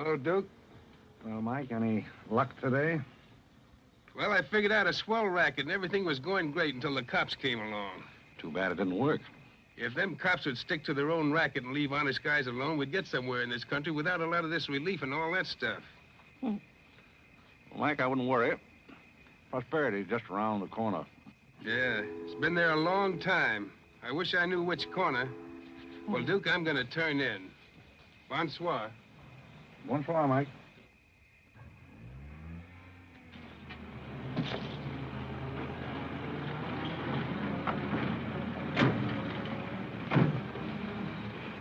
Hello, Duke. Well, Mike, any luck today? Well, I figured out a swell racket, and everything was going great until the cops came along. Too bad it didn't work. If them cops would stick to their own racket and leave honest guys alone, we'd get somewhere in this country without a lot of this relief and all that stuff. Well, Mike, I wouldn't worry. Prosperity's just around the corner. Yeah, it's been there a long time. I wish I knew which corner. Well, Duke, I'm going to turn in. Bonsoir. Bonsoir, Mike.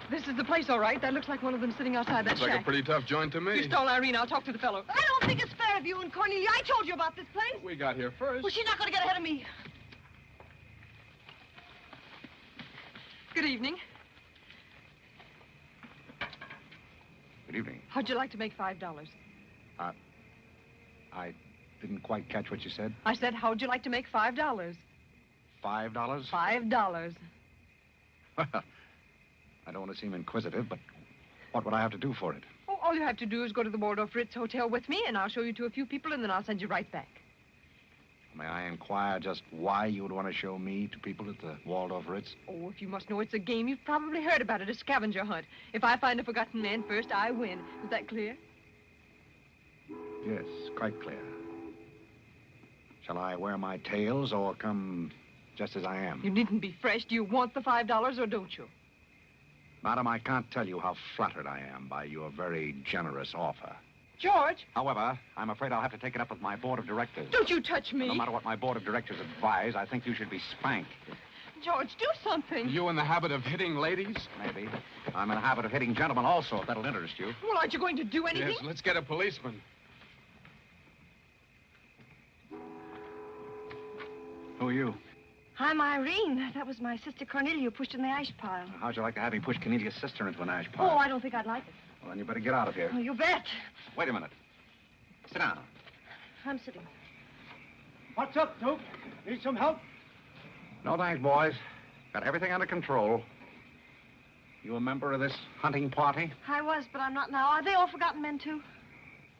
This is the place, all right. That looks like one of them sitting outside that Looks like shack. a pretty tough joint to me. You stole Irene. I'll talk to the fellow. I don't think it's fair of you and Cornelia. I told you about this place. We got here first. Well, she's not going to get ahead of me. Good evening. Good evening. How'd you like to make $5? I didn't quite catch what you said. I said, how'd you like to make $5? $5? $5. Well, I don't want to seem inquisitive, but what would I have to do for it? Oh, all you have to do is go to the Waldorf Ritz Hotel with me, and I'll show you to a few people, and then I'll send you right back. May I inquire just why you would want to show me to people at the Waldorf Ritz? Oh, if you must know it's a game, you've probably heard about it, a scavenger hunt. If I find a forgotten man first, I win. Is that clear? Yes, quite clear. Shall I wear my tails or come just as I am? You needn't be fresh. Do you want the $5 or don't you? Madam, I can't tell you how flattered I am by your very generous offer. George! However, I'm afraid I'll have to take it up with my board of directors. Don't you touch me! No matter what my board of directors advise, I think you should be spanked. George, do something. You in the habit of hitting ladies? Maybe. I'm in the habit of hitting gentlemen also, if that'll interest you. Well, aren't you going to do anything? Yes, let's get a policeman. Who are you? I'm Irene. That was my sister Cornelia who pushed in the ash pile. How'd you like to have me push Cornelia's sister into an ash pile? Oh, I don't think I'd like it. Well, then you better get out of here. Oh, you bet. Wait a minute. Sit down. I'm sitting. What's up, Duke? Need some help? No thanks, boys. Got everything under control. You a member of this hunting party? I was, but I'm not now. Are they all forgotten men, too?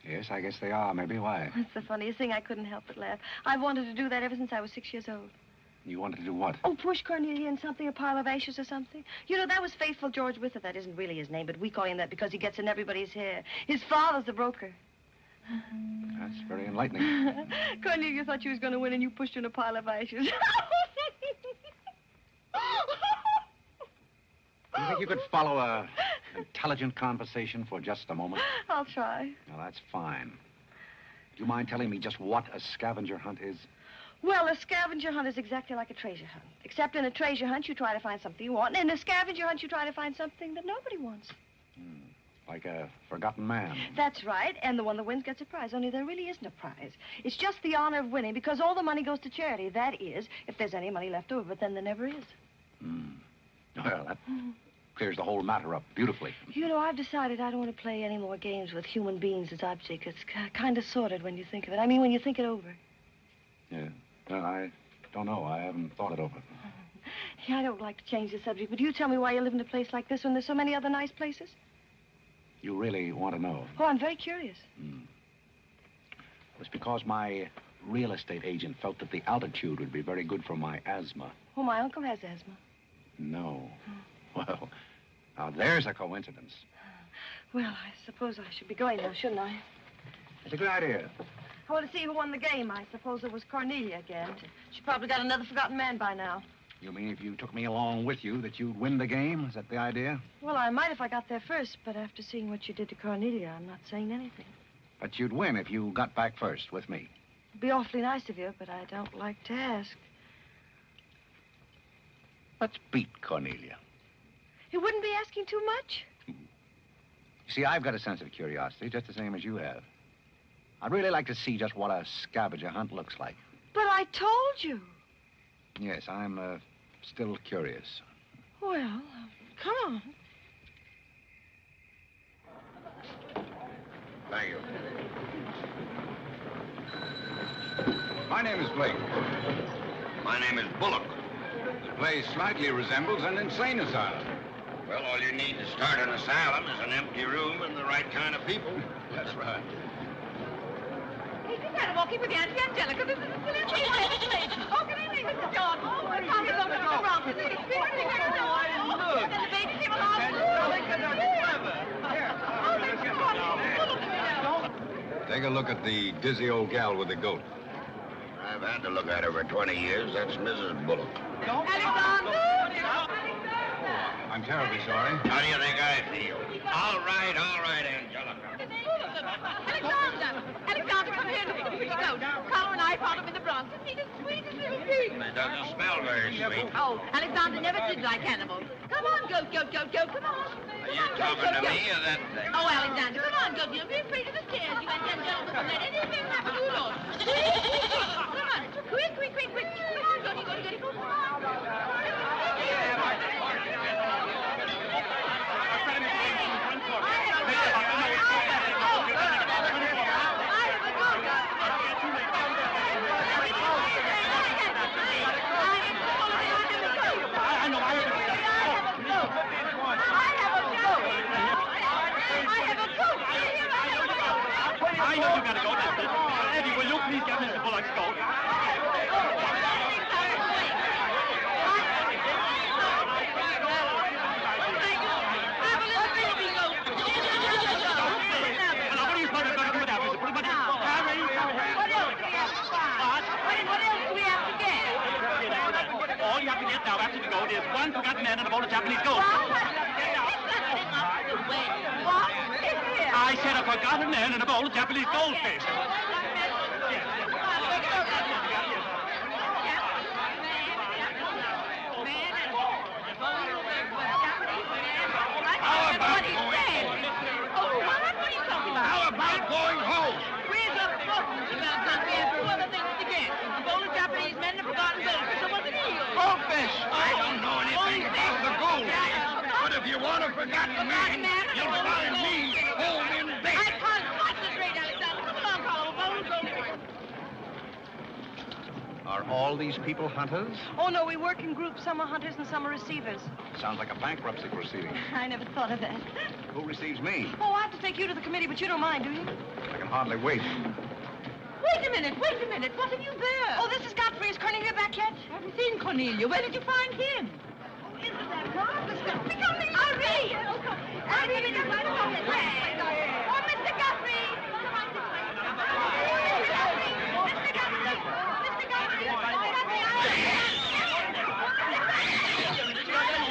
Yes, I guess they are. Maybe. Why? That's the funniest thing. I couldn't help but laugh. I've wanted to do that ever since I was 6 years old. You wanted to do what? Oh, push Cornelia in something, a pile of ashes or something. You know, that was Faithful George Wither. That isn't really his name, but we call him that because he gets in everybody's hair. His father's the broker. That's very enlightening. Cornelia thought she was going to win, and you pushed her in a pile of ashes. Do you think you could follow an intelligent conversation for just a moment? I'll try. Well, that's fine. Do you mind telling me just what a scavenger hunt is? Well, a scavenger hunt is exactly like a treasure hunt. Except in a treasure hunt, you try to find something you want. And in a scavenger hunt, you try to find something that nobody wants. Like a forgotten man. That's right. And the one that wins gets a prize. Only there really isn't a prize. It's just the honor of winning because all the money goes to charity. That is, if there's any money left over. But then there never is. Well, that clears the whole matter up beautifully. You know, I've decided I don't want to play any more games with human beings as objects. It's kind of sordid when you think of it. I mean, when you think it over. Yeah. Well, I don't know. I haven't thought it over. Yeah, I don't like to change the subject, but you tell me why you live in a place like this when there's so many other nice places. You really want to know? Oh, I'm very curious. It's because my real estate agent felt that the altitude would be very good for my asthma. Oh, my uncle has asthma. No. Well, now there's a coincidence. Well, I suppose I should be going now, shouldn't I? It's a good idea. I want to see who won the game. I suppose it was Cornelia again. She probably got another forgotten man by now. You mean if you took me along with you that you'd win the game? Is that the idea? Well, I might if I got there first, but after seeing what you did to Cornelia, I'm not saying anything. But you'd win if you got back first with me. It'd be awfully nice of you, but I don't like to ask. Let's beat Cornelia. It wouldn't be asking too much. You see, I've got a sense of curiosity, just the same as you have. I'd really like to see just what a scavenger hunt looks like. But I told you. Yes, I'm still curious. Well, come on. Thank you. My name is Blake. My name is Bullock. The place slightly resembles an insane asylum. Well, all you need to start an asylum is an empty room and the right kind of people. That's right. Hey, you gotta walk in with Auntie Angelica. This is a silly place. Oh, good evening, Mr. John. Oh, we're talking over the wrong. This is a big thing. Oh, then the baby came along. Take a look at the dizzy old gal with the goat. I've had to look at her for 20 years. That's Mrs. Bullock. Alexander! I'm terribly sorry. How do you think I feel? All right, Angelica. Alexander, come here. Look at the pretty goat. Carlo and I found him in the Bronx. Isn't he the sweetest little thing? It doesn't smell very sweet. Oh, Alexander never did like animals. Come on, goat. Come on. Are you talking to me or that thing? Oh, Alexander, come on, goat. Don't be afraid of the stairs. You and that gentleman won't let anything happen to you, Lord. Come on. Quick. Come on, goaty. Come on. I know you gotta go. Eddie, will you please get Mr. Bullock's goat? All you have to get now after the goat is one forgotten man and a bowl of Japanese goat. I said a forgotten man and a bowl of Japanese goldfish. How about going home? Where's the football about Godfrey and two other things again? A bowl of Japanese men and a forgotten goldfish. So what's the deal? Goldfish! I don't know anything about the goldfish. But if you want a forgotten man, you'll find me home in bed. I can't concentrate, Alexander. Come along, Carlo. A bowl of goldfish. Are all these people hunters? Oh, no, we work in groups. Some are hunters and some are receivers. Sounds like a bankruptcy proceeding. I never thought of that. Who receives me? Oh, I have to take you to the committee, but you don't mind, do you? I can hardly wait. Wait a minute. What have you there? Oh, this is Godfrey. Is Cornelia back yet? I haven't seen Cornelia. Where did you find him? Isn't that marvelous? Godfrey, come here. Hurry! Hurry, Mr. Godfrey. Oh, Mr. Godfrey. Come on this way. Mr. Godfrey. Mr. Godfrey. Mr. Godfrey.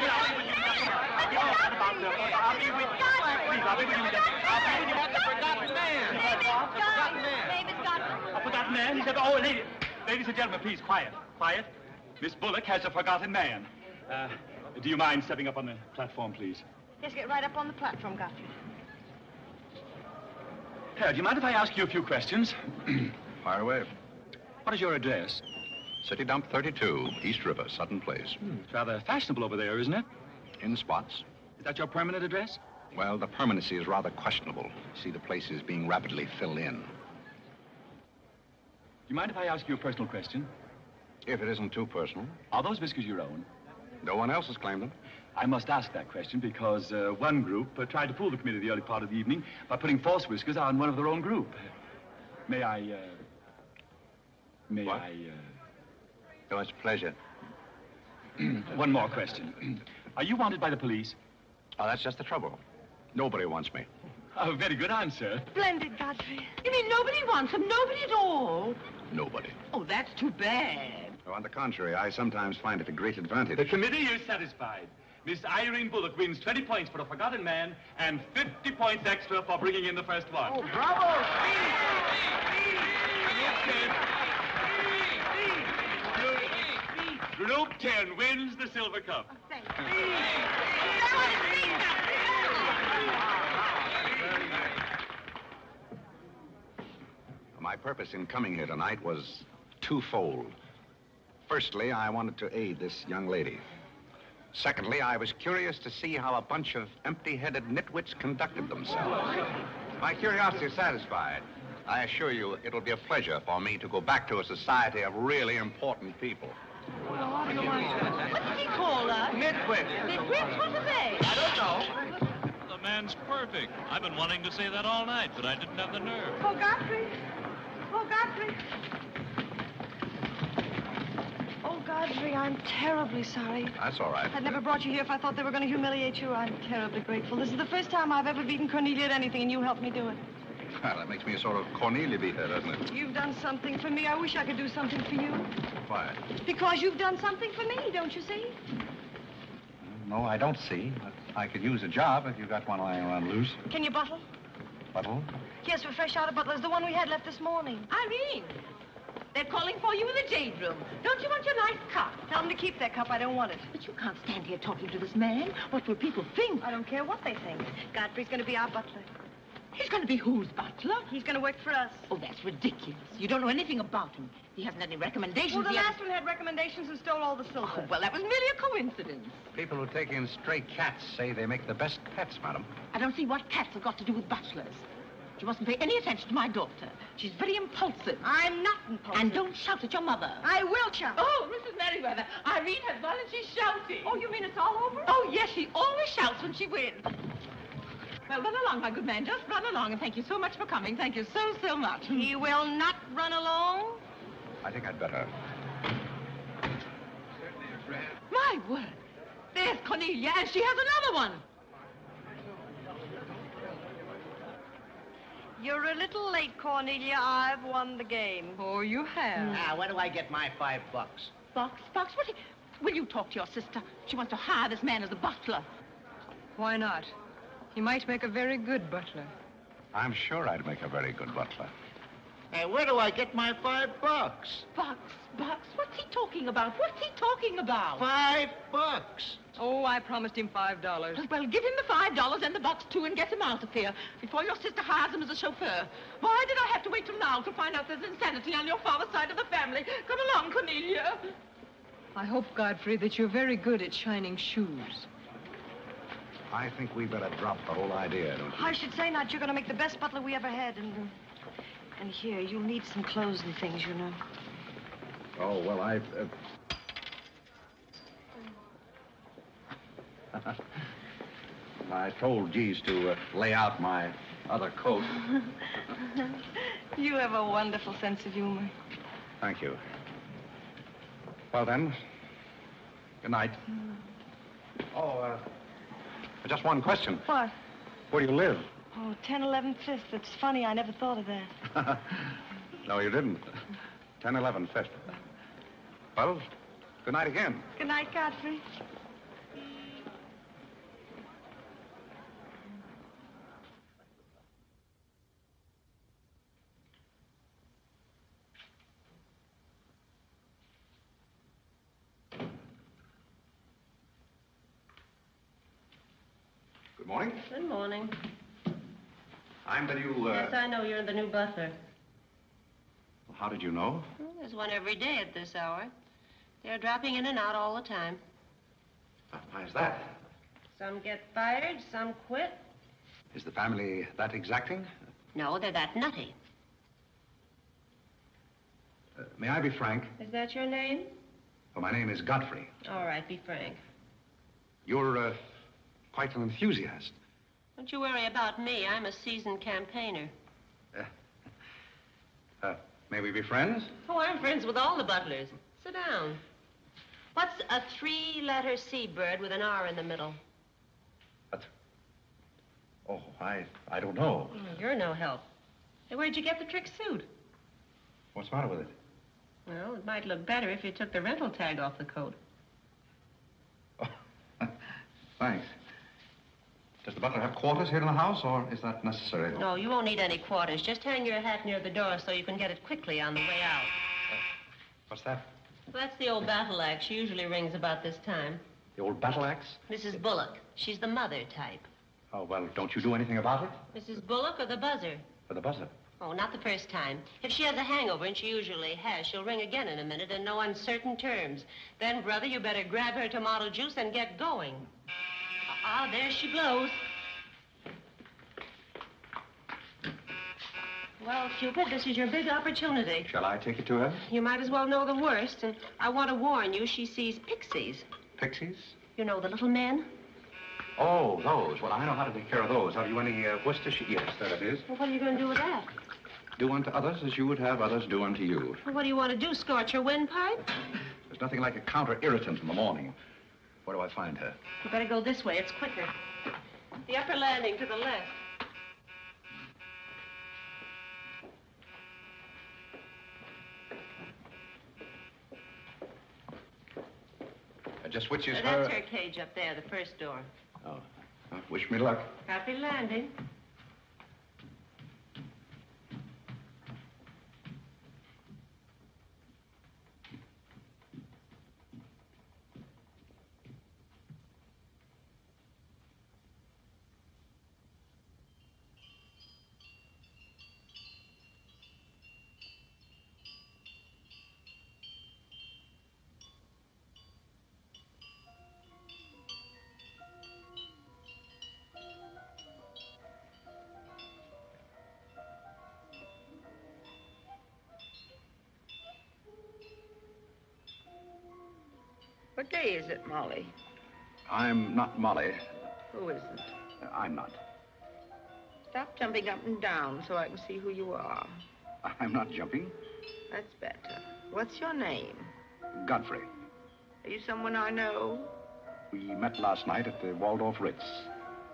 A forgotten man? He said, oh, ladies and gentlemen, please, quiet. Miss Bullock has a forgotten man. Do you mind stepping up on the platform, please? Yes, get right up on the platform, Godfrey. Do you mind if I ask you a few questions? Fire away. What is your address? City Dump 32, East River, Sutton Place. It's rather fashionable over there, isn't it? In spots. Is that your permanent address? Well, the permanency is rather questionable. You see, the place is being rapidly filled in. Do you mind if I ask you a personal question? If it isn't too personal. Are those whiskers your own? No one else has claimed them. I must ask that question because one group tried to fool the committee the early part of the evening by putting false whiskers on one of their own group. May I... What? Oh, it's a pleasure. One more question. Are you wanted by the police? Oh, that's just the trouble. Nobody wants me. A very good answer. Splendid, Godfrey. You mean nobody wants him? Nobody at all? Nobody. Oh, that's too bad. Oh, on the contrary, I sometimes find it a great advantage. The committee is satisfied. Miss Irene Bullock wins 20 points for a forgotten man and 50 points extra for bringing in the first one. Oh, bravo! Group 10 wins the silver cup. My purpose in coming here tonight was twofold. Firstly, I wanted to aid this young lady. Secondly, I was curious to see how a bunch of empty-headed nitwits conducted themselves. My curiosity is satisfied. I assure you it'll be a pleasure for me to go back to a society of really important people. What did he call us? Nitwit. Nitwits? What are they? I don't know. The man's perfect. I've been wanting to say that all night, but I didn't have the nerve. Oh, Godfrey. Oh, Godfrey. Oh, Godfrey, I'm terribly sorry. That's all right. I'd never brought you here if I thought they were going to humiliate you. I'm terribly grateful. This is the first time I've ever beaten Cornelia at anything, and you helped me do it. Well, that makes me a sort of Cornelia beater, doesn't it? You've done something for me. I wish I could do something for you. Why? Because you've done something for me, don't you see? No, I don't see. But I could use a job if you got one lying around loose. Can you buttle? Buttle? Yes, we're fresh out of Butler's, the one we had left this morning. Irene, they're calling for you in the jade room. Don't you want your nice cup? Tell them to keep their cup. I don't want it. But you can't stand here talking to this man. What will people think? I don't care what they think. Godfrey's going to be our butler. He's going to be whose butler? He's going to work for us. Oh, that's ridiculous. You don't know anything about him. He hasn't any recommendations. Well, the He hasn't- last one had recommendations and stole all the silver. Oh, well, that was merely a coincidence. People who take in stray cats say they make the best pets, madam. I don't see what cats have got to do with butlers. You mustn't pay any attention to my daughter. She's very impulsive. I'm not impulsive. And don't shout at your mother. I will shout. Oh, Mrs. Merriweather, Irene has won and she's shouting. Oh, you mean it's all over? Oh, yes, she always shouts when she wins. Well, run along, my good man. Just run along, and thank you so much for coming. Thank you so, so much. He will not run along. I think I'd better. My word. There's Cornelia, and she has another one. You're a little late, Cornelia. I've won the game. Oh, you have. Now, where do I get my $5? Box, what? Will you talk to your sister? She wants to hire this man as a butler. Why not? He might make a very good butler. I'm sure I'd make a very good butler. Hey, where do I get my $5? Box, what's he talking about? What's he talking about? $5. Oh, I promised him $5. Well, give him the $5 and the box, too, and get him out of here before your sister hires him as a chauffeur. Why did I have to wait till now to find out there's insanity on your father's side of the family? Come along, Cornelia. I hope, Godfrey, that you're very good at shining shoes. I think we better drop the whole idea, don't you? I should say not. You're going to make the best butler we ever had. And here, you'll need some clothes and things, you know. Oh, well, I told Jeeves to lay out my other coat. You have a wonderful sense of humor. Thank you. Well, then, good night. Oh, just one question. What? Where do you live? Oh, 1011 Fifth. It's funny. I never thought of that. No, you didn't. 1011 Fifth. Well, good night again. Good night, Godfrey. Good morning. Good morning. I'm the new, Yes, I know you're the new butler. How did you know? Well, there's one every day at this hour. They're dropping in and out all the time. Why is that? Some get fired, some quit. Is the family that exacting? No, they're that nutty. May I be frank? Is that your name? Well, my name is Godfrey. All right, be frank. You're, quite an enthusiast. Don't you worry about me. I'm a seasoned campaigner. May we be friends? Oh, I'm friends with all the butlers. Sit down. What's a three-letter seabird with an R in the middle? Oh, I don't know. You're no help. Hey, where'd you get the trick suit? What's the matter with it? Well, it might look better if you took the rental tag off the coat. Oh, thanks. Does the butler have quarters here in the house, or is that necessary? No, you won't need any quarters. Just hang your hat near the door so you can get it quickly on the way out. What's that? Well, that's the old battle axe. She usually rings about this time. The old battle axe? Mrs. Bullock. She's the mother type. Oh, well, don't you do anything about it? Mrs. Bullock or the buzzer? For the buzzer. Oh, not the first time. If she has a hangover, and she usually has, she'll ring again in a minute in no uncertain terms. Then, brother, you better grab her tomato juice and get going. There she blows. Well, Cupid, this is your big opportunity. Shall I take it to her? You might as well know the worst, and I want to warn you, she sees pixies. Pixies? You know, the little men? Oh, those. Well, I know how to take care of those. Have you any Worcestershire? Yes, there it is. Well, what are you going to do with that? Do unto others as you would have others do unto you. Well, what do you want to do, scorch her windpipe? There's nothing like a counter-irritant in the morning. Where do I find her? You better go this way. It's quicker. The upper landing to the left. Just which is her... That's her cage up there, the first door. Oh. Wish me luck. Happy landing. What day is it, Molly? I'm not Molly. Who isn't? I'm not. Stop jumping up and down so I can see who you are. I'm not jumping. That's better. What's your name? Godfrey. Are you someone I know? We met last night at the Waldorf Ritz.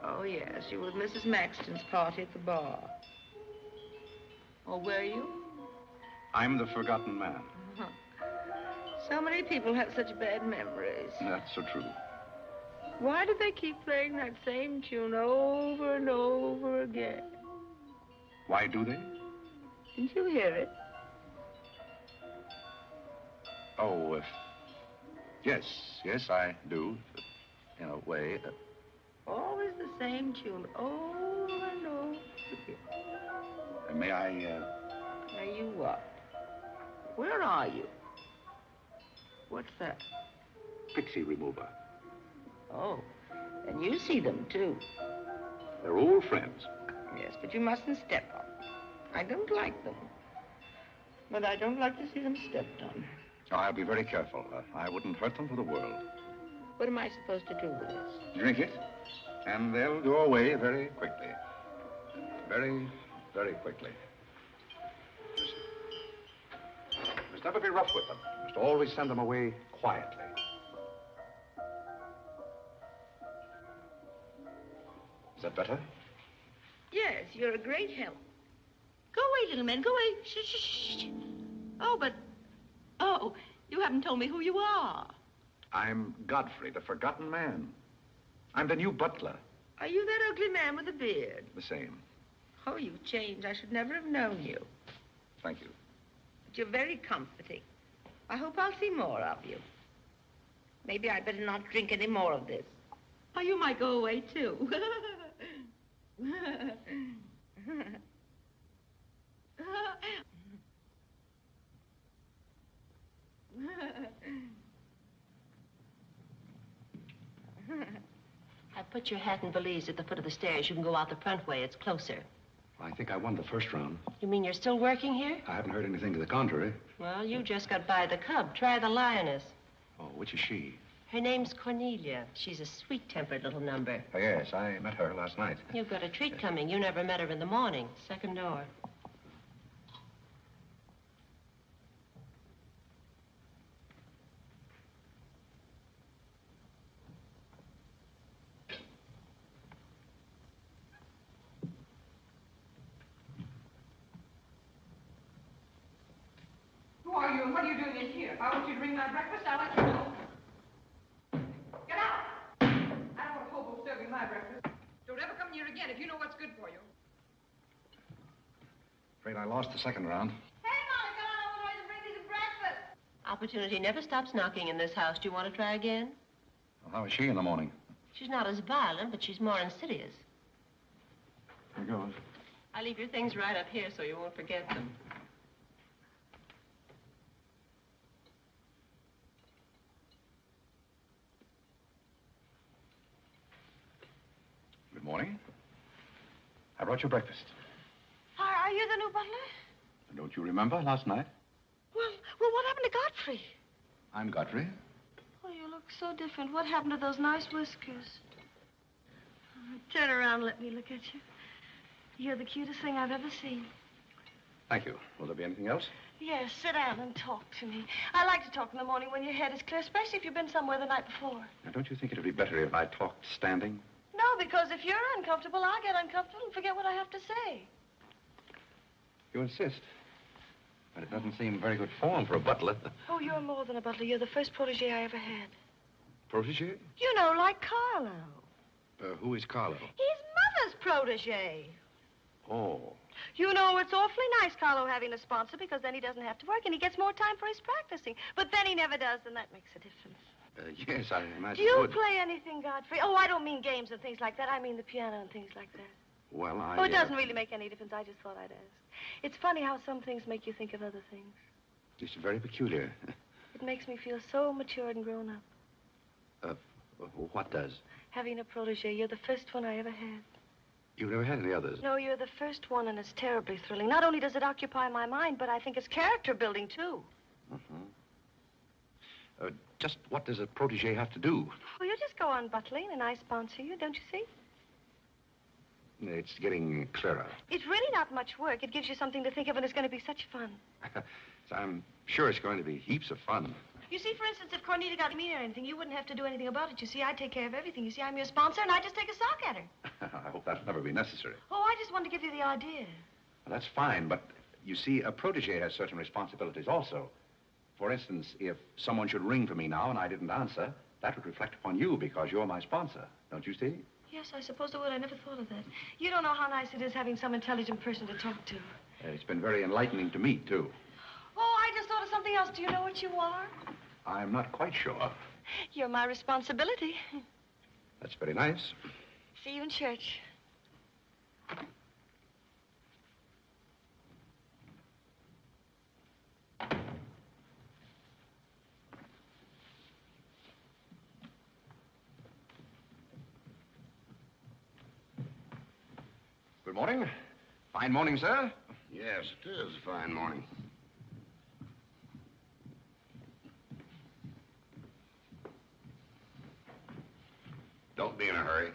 Oh, yes. You were at Mrs. Maxton's party at the bar. Or were you? I'm the forgotten man. So many people have such bad memories. That's so true. Why do they keep playing that same tune over and over again? Why do they? Didn't you hear it? Oh, yes, I do. In a way. Always the same tune, over and over again. May I, May you what? Where are you? What's that? Pixie remover. Oh, and you see them, too. They're old friends. Yes, but you mustn't step on them. I don't like them. But I don't like to see them stepped on. Oh, I'll be very careful. I wouldn't hurt them for the world. What am I supposed to do with this? Drink it, and they'll go away very quickly. Very, very quickly. Must never be rough with them. Must always send them away quietly. Is that better? Yes, you're a great help. Go away, little man, go away. Shh, shh, shh. Oh, you haven't told me who you are. I'm Godfrey, the forgotten man. I'm the new butler. Are you that ugly man with the beard? The same. Oh, you've changed. I should never have known you. Thank you. But you're very comforting. I hope I'll see more of you. Maybe I'd better not drink any more of this. Oh, you might go away, too. I put your hat and valise at the foot of the stairs. You can go out the front way. It's closer. I think I won the first round. You mean you're still working here? I haven't heard anything to the contrary. Well, you just got by the cub. Try the lioness. Oh, which is she? Her name's Cornelia. She's a sweet-tempered little number. Oh, yes, I met her last night. You've got a treat coming. You never met her in the morning. Second door. Who are you and what are you doing in here? If I want you to bring my breakfast, I'll let you know. Get out! I don't want a hobo serving my breakfast. Don't ever come here again if you know what's good for you. Afraid I lost the second round. Hey, Molly, come on over and bring me some breakfast. Opportunity never stops knocking in this house. Do you want to try again? Well, how is she in the morning? She's not as violent, but she's more insidious. Here goes. I leave your things right up here so you won't forget them. Good morning. I brought you breakfast. Are you the your new butler? Don't you remember last night? Well, what happened to Godfrey? I'm Godfrey. Oh, you look so different. What happened to those nice whiskers? Turn around and let me look at you. You're the cutest thing I've ever seen. Thank you. Will there be anything else? Yes, sit down and talk to me. I like to talk in the morning when your head is clear, especially if you've been somewhere the night before. Now, don't you think it would be better if I talked standing? No, because if you're uncomfortable, I'll get uncomfortable and forget what I have to say. You insist. But it doesn't seem very good form for a butler. Oh, you're more than a butler. You're the first protege I ever had. Protege? You know, like Carlo. Who is Carlo? He's Mother's protege. Oh. You know, it's awfully nice, Carlo, having a sponsor, because then he doesn't have to work and he gets more time for his practicing. But then he never does, and that makes a difference. Yes, I imagine. Do you play anything, Godfrey? Oh, I don't mean games and things like that. I mean the piano and things like that. Well, Oh, it doesn't really make any difference. I just thought I'd ask. It's funny how some things make you think of other things. It's very peculiar. It makes me feel so mature and grown up. What does? Having a protege. You're the first one I ever had. You've never had any others? No, you're the first one, and it's terribly thrilling. Not only does it occupy my mind, but I think it's character building, too. Just what does a protege have to do? Well, you just go on butling, and I sponsor you, don't you see? It's getting clearer. It's really not much work. It gives you something to think of, and it's going to be such fun. So I'm sure it's going to be heaps of fun. You see, for instance, if Cornita got mean or anything, you wouldn't have to do anything about it. You see, I take care of everything. You see, I'm your sponsor, and I just take a sock at her. I hope that'll never be necessary. Oh, I just wanted to give you the idea. Well, that's fine, but you see, a protege has certain responsibilities also. For instance, if someone should ring for me now and I didn't answer, that would reflect upon you because you're my sponsor. Don't you see? Yes, I suppose it would. I never thought of that. You don't know how nice it is having some intelligent person to talk to. It's been very enlightening to me, too. Oh, I just thought of something else. Do you know what you are? I'm not quite sure. You're my responsibility. That's very nice. See you in church. Good morning. Fine morning, sir. Yes, it is a fine morning. Don't be in a hurry.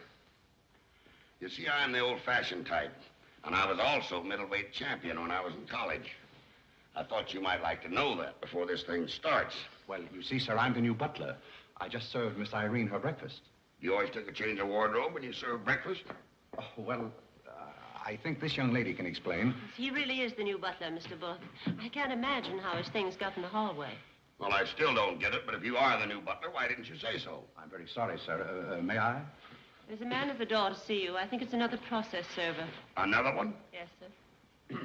You see, I'm the old-fashioned type, and I was also middleweight champion when I was in college. I thought you might like to know that before this thing starts. Well, you see, sir, I'm the new butler. I just served Miss Irene her breakfast. You always took a change of wardrobe when you served breakfast? Oh, well, I think this young lady can explain. He really is the new butler, Mr. Bullock. I can't imagine how his things got in the hallway. Well, I still don't get it, but if you are the new butler, why didn't you say so? I'm very sorry, sir. May I? There's a man at the door to see you. I think it's another process server. Another one? Yes, sir.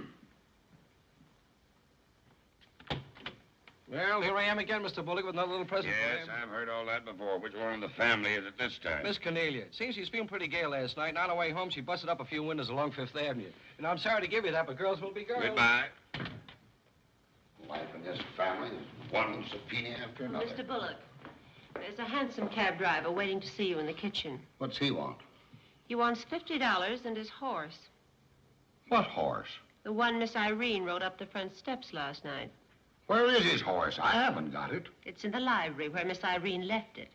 Well, here I am again, Mr. Bullock, with another little present for Yes, you. I've heard all that before. Which one in the family is it this time? Miss Cornelia. It seems she's feeling pretty gay last night, and on her way home, she busted up a few windows along Fifth Avenue. And I'm sorry to give you that, but girls will be girls. Goodbye. Life in this family is one subpoena after another. Mr. Bullock, there's a hansom cab driver waiting to see you in the kitchen. What's he want? He wants $50 and his horse. What horse? The one Miss Irene rode up the front steps last night. Where is his horse? I haven't got it. It's in the library where Miss Irene left it.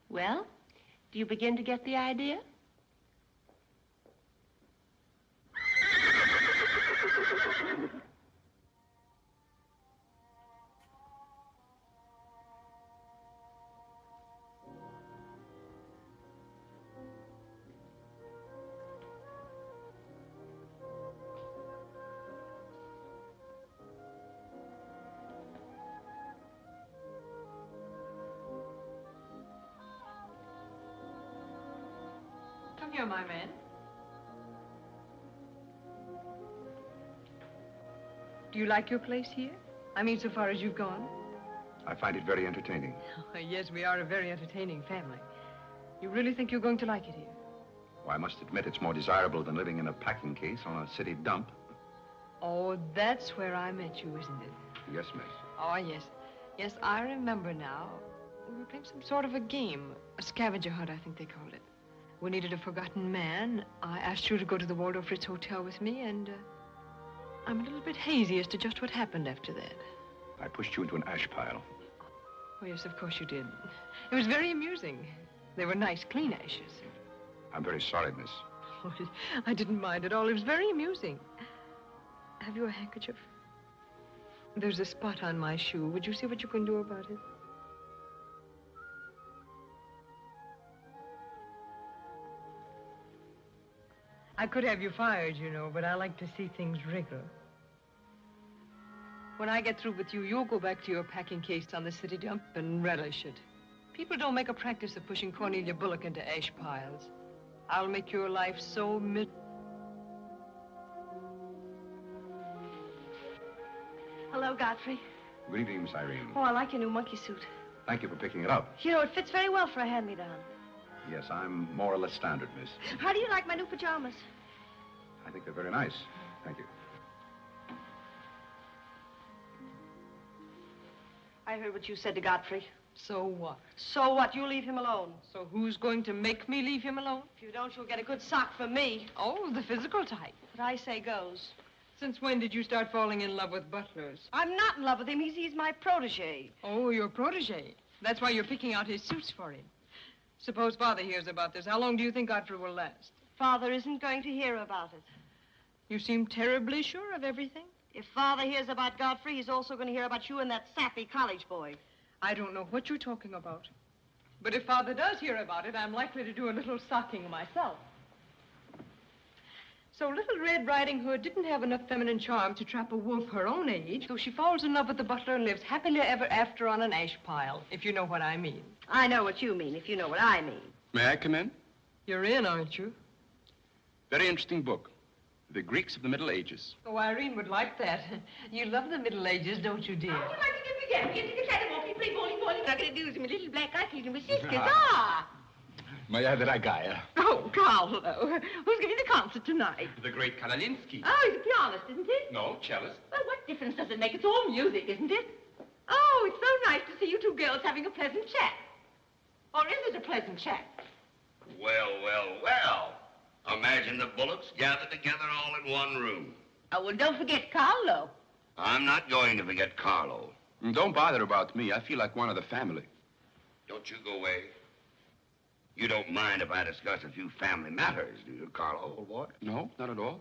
Well, do you begin to get the idea? Come here, my man. Do you like your place here? I mean, so far as you've gone? I find it very entertaining. Oh, yes, we are a very entertaining family. You really think you're going to like it here? Well, I must admit it's more desirable than living in a packing case on a city dump. Oh, that's where I met you, isn't it? Yes, miss. Oh, yes. Yes, I remember now. We were playing some sort of a game. A scavenger hunt, I think they called it. We needed a forgotten man. I asked you to go to the Waldorf Ritz Hotel with me, and I'm a little bit hazy as to just what happened after that. I pushed you into an ash pile. Oh, yes, of course you did. It was very amusing. They were nice, clean ashes. I'm very sorry, miss. Oh, I didn't mind at all. It was very amusing. Have you a handkerchief? There's a spot on my shoe. Would you see what you can do about it? I could have you fired, you know, but I like to see things regular. When I get through with you, you'll go back to your packing case on the city dump and relish it. People don't make a practice of pushing Cornelia Bullock into ash piles. I'll make your life so Hello, Godfrey. Good evening, Miss Irene. Oh, I like your new monkey suit. Thank you for picking it up. You know, it fits very well for a hand-me-down. Yes, I'm more or less standard, miss. How do you like my new pajamas? I think they're very nice. Thank you. I heard what you said to Godfrey. So what? So what? You leave him alone. So who's going to make me leave him alone? If you don't, you'll get a good sock from me. Oh, the physical type. What I say goes. Since when did you start falling in love with butlers? I'm not in love with him. He's my protege. Oh, your protege. That's why you're picking out his suits for him. Suppose Father hears about this. How long do you think Godfrey will last? Father isn't going to hear about it. You seem terribly sure of everything. If Father hears about Godfrey, he's also going to hear about you and that sappy college boy. I don't know what you're talking about. But if Father does hear about it, I'm likely to do a little socking myself. So Little Red Riding Hood didn't have enough feminine charm to trap a wolf her own age, so she falls in love with the butler and lives happily ever after on an ash pile, if you know what I mean. I know what you mean, if you know what I mean. May I come in? You're in, aren't you? Very interesting book. The Greeks of the Middle Ages. Oh, Irene would like that. You love the Middle Ages, don't you, dear? How would you like to get began? Get to the catwalk, play bowling. I'm going to do is my little black eye cleaning with sisters. Moja dragaya. Oh, Carlo. Who's giving the concert tonight? The great Karolinsky. Oh, he's a pianist, isn't he? No, cellist. Well, what difference does it make? It's all music, isn't it? Oh, it's so nice to see you two girls having a pleasant chat. Or is it a pleasant chat? Well, well, well. Imagine the Bullocks gathered together all in one room. Oh, well, don't forget Carlo. I'm not going to forget Carlo. Don't bother about me. I feel like one of the family. Don't you go away. You don't mind if I discuss a few family matters, do you, Carlo, old boy? No, not at all.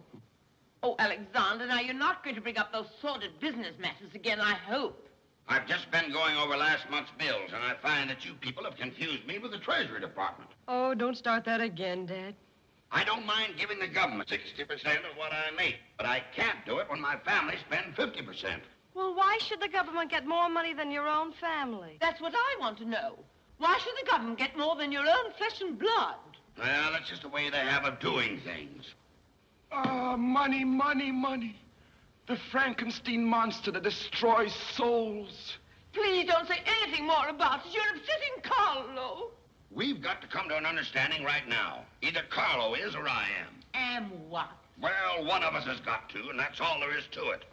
Oh, Alexander, now you're not going to bring up those sordid business matters again, I hope. I've just been going over last month's bills, and I find that you people have confused me with the Treasury Department. Oh, don't start that again, Dad. I don't mind giving the government 60% of what I make, but I can't do it when my family spend 50%. Well, why should the government get more money than your own family? That's what I want to know. Why should the government get more than your own flesh and blood? Well, that's just the way they have of doing things. Ah, money, money, money. The Frankenstein monster that destroys souls. Please don't say anything more about it. You're upsetting Carlo. We've got to come to an understanding right now. Either Carlo is or I am. Am what? Well, one of us has got to, and that's all there is to it.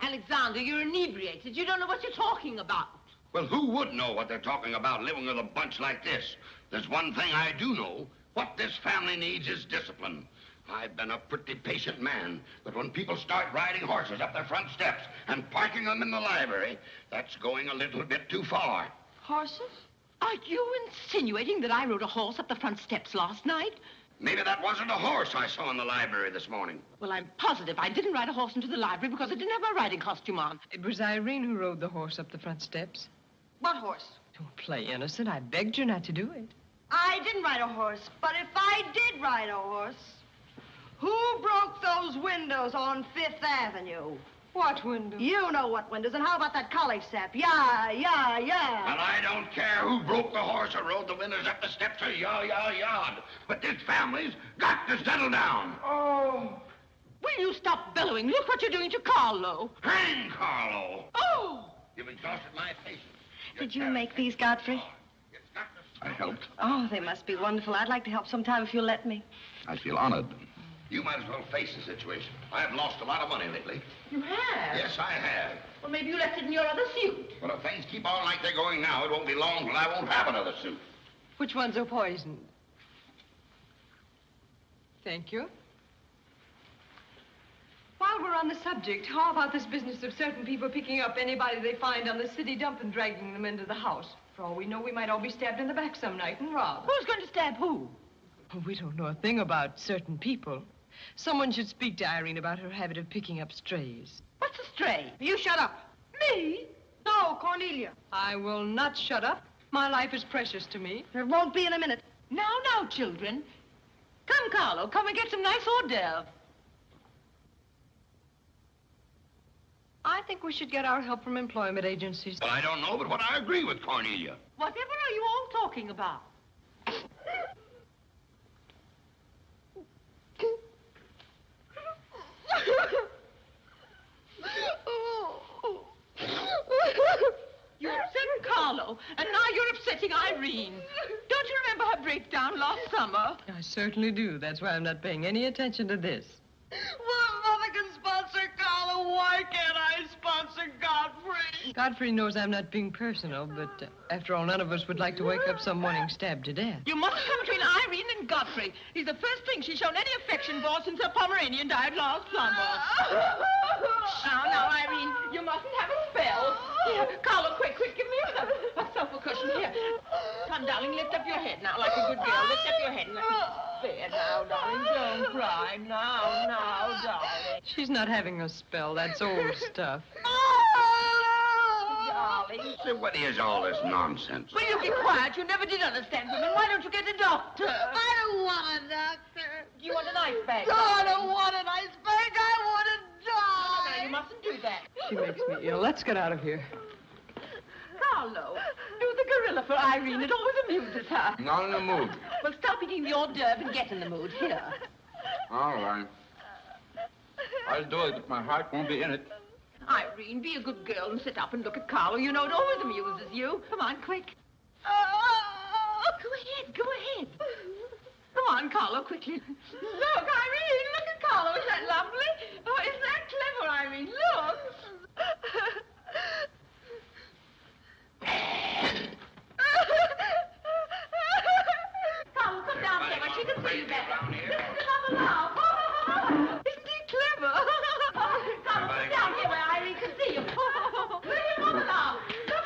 Alexander, you're inebriated. You don't know what you're talking about. Well, who would know what they're talking about living with a bunch like this? There's one thing I do know. What this family needs is discipline. I've been a pretty patient man, but when people start riding horses up their front steps and parking them in the library, that's going a little bit too far. Horses? Are you insinuating that I rode a horse up the front steps last night? Maybe that wasn't a horse I saw in the library this morning. Well, I'm positive I didn't ride a horse into the library because I didn't have my riding costume on. It was Irene who rode the horse up the front steps. What horse? Don't play innocent. I begged you not to do it. I didn't ride a horse, but if I did ride a horse, who broke those windows on Fifth Avenue? What window? You know what windows, and how about that college sap? Yeah. And I don't care who broke the horse or rode the windows up the steps or yard. But this family's got to settle down. Oh. Will you stop bellowing? Look what you're doing to Carlo. Hang Carlo. Oh! You've exhausted my patience. Did you make these, Godfrey? I helped. Oh, they must be wonderful. I'd like to help sometime if you'll let me. I feel honored. You might as well face the situation. I've lost a lot of money lately. You have? Yes, I have. Well, maybe you left it in your other suit. Well, if things keep on like they're going now, it won't be long till I won't have another suit. Which ones are poisoned? Thank you. While we're on the subject, how about this business of certain people picking up anybody they find on the city dump and dragging them into the house? For all we know, we might all be stabbed in the back some night and robbed. Who's going to stab who? We don't know a thing about certain people. Someone should speak to Irene about her habit of picking up strays. What's a stray? You shut up. Me? No, Cornelia. I will not shut up. My life is precious to me. There won't be in a minute. Now, children. Come, Carlo, come and get some nice hors d'oeuvre. I think we should get our help from employment agencies. Well, I don't know, but what I agree with Cornelia. Whatever are you all talking about? You upset Carlo, and now you're upsetting Irene. Don't you remember her breakdown last summer? I certainly do. That's why I'm not paying any attention to this. Well, Mother can sponsor Carla. Why can't I sponsor Godfrey? Godfrey knows I'm not being personal, but after all, none of us would like to wake up some morning stabbed to death. You mustn't come between Irene and Godfrey. He's the first thing she's shown any affection for since her Pomeranian died last summer. Now, Irene, you mustn't have a spell. Here, Carlo, quick, give me a sofa cushion. Here. Come, darling, lift up your head now like a good girl. Lift up your head and let me... There now, darling, don't cry. Now, darling. She's not having a spell. That's old stuff. Darling. So what is all this nonsense? Will you be quiet? You never did understand women. Why don't you get a doctor? I don't want a doctor. Do you want an ice bag? No, I don't want an ice bag. I want to die. No, you mustn't do that. She makes me ill. Let's get out of here. Carlo, do the gorilla for Irene. It always amuses her. Not in the mood. Well, stop eating the hors d'oeuvre and get in the mood. Here. All right. I'll do it, but my heart won't be in it. Irene, be a good girl and sit up and look at Carlo. You know it always amuses you. Come on, quick. Go ahead. Come on, Carlo, quickly. Look, Irene, look at Carlo. Isn't that lovely? Oh, isn't that clever, Irene? Look. Carlo, come down here where she can see you better. Listen to Mama laugh. Isn't he clever? Carlo, come down here where Irene can see you. Look at Mama laugh. Look.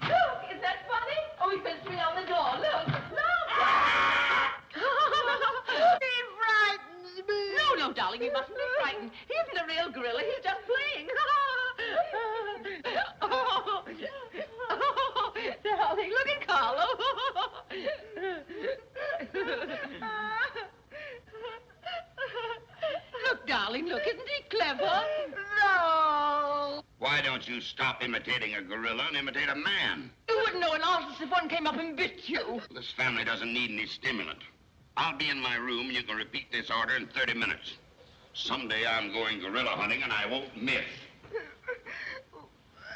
Look, is that funny? Oh, he fits me on the door. Look. He frightens me. No, darling, you mustn't be frightened. He isn't a real gorilla. He's just playing. Darling, look at Carlo. Look, darling, look. Isn't he clever? No. Why don't you stop imitating a gorilla and imitate a man? You wouldn't know an artist if one came up and bit you. This family doesn't need any stimulant. I'll be in my room, and you can repeat this order in 30 minutes. Someday I'm going gorilla hunting, and I won't miss.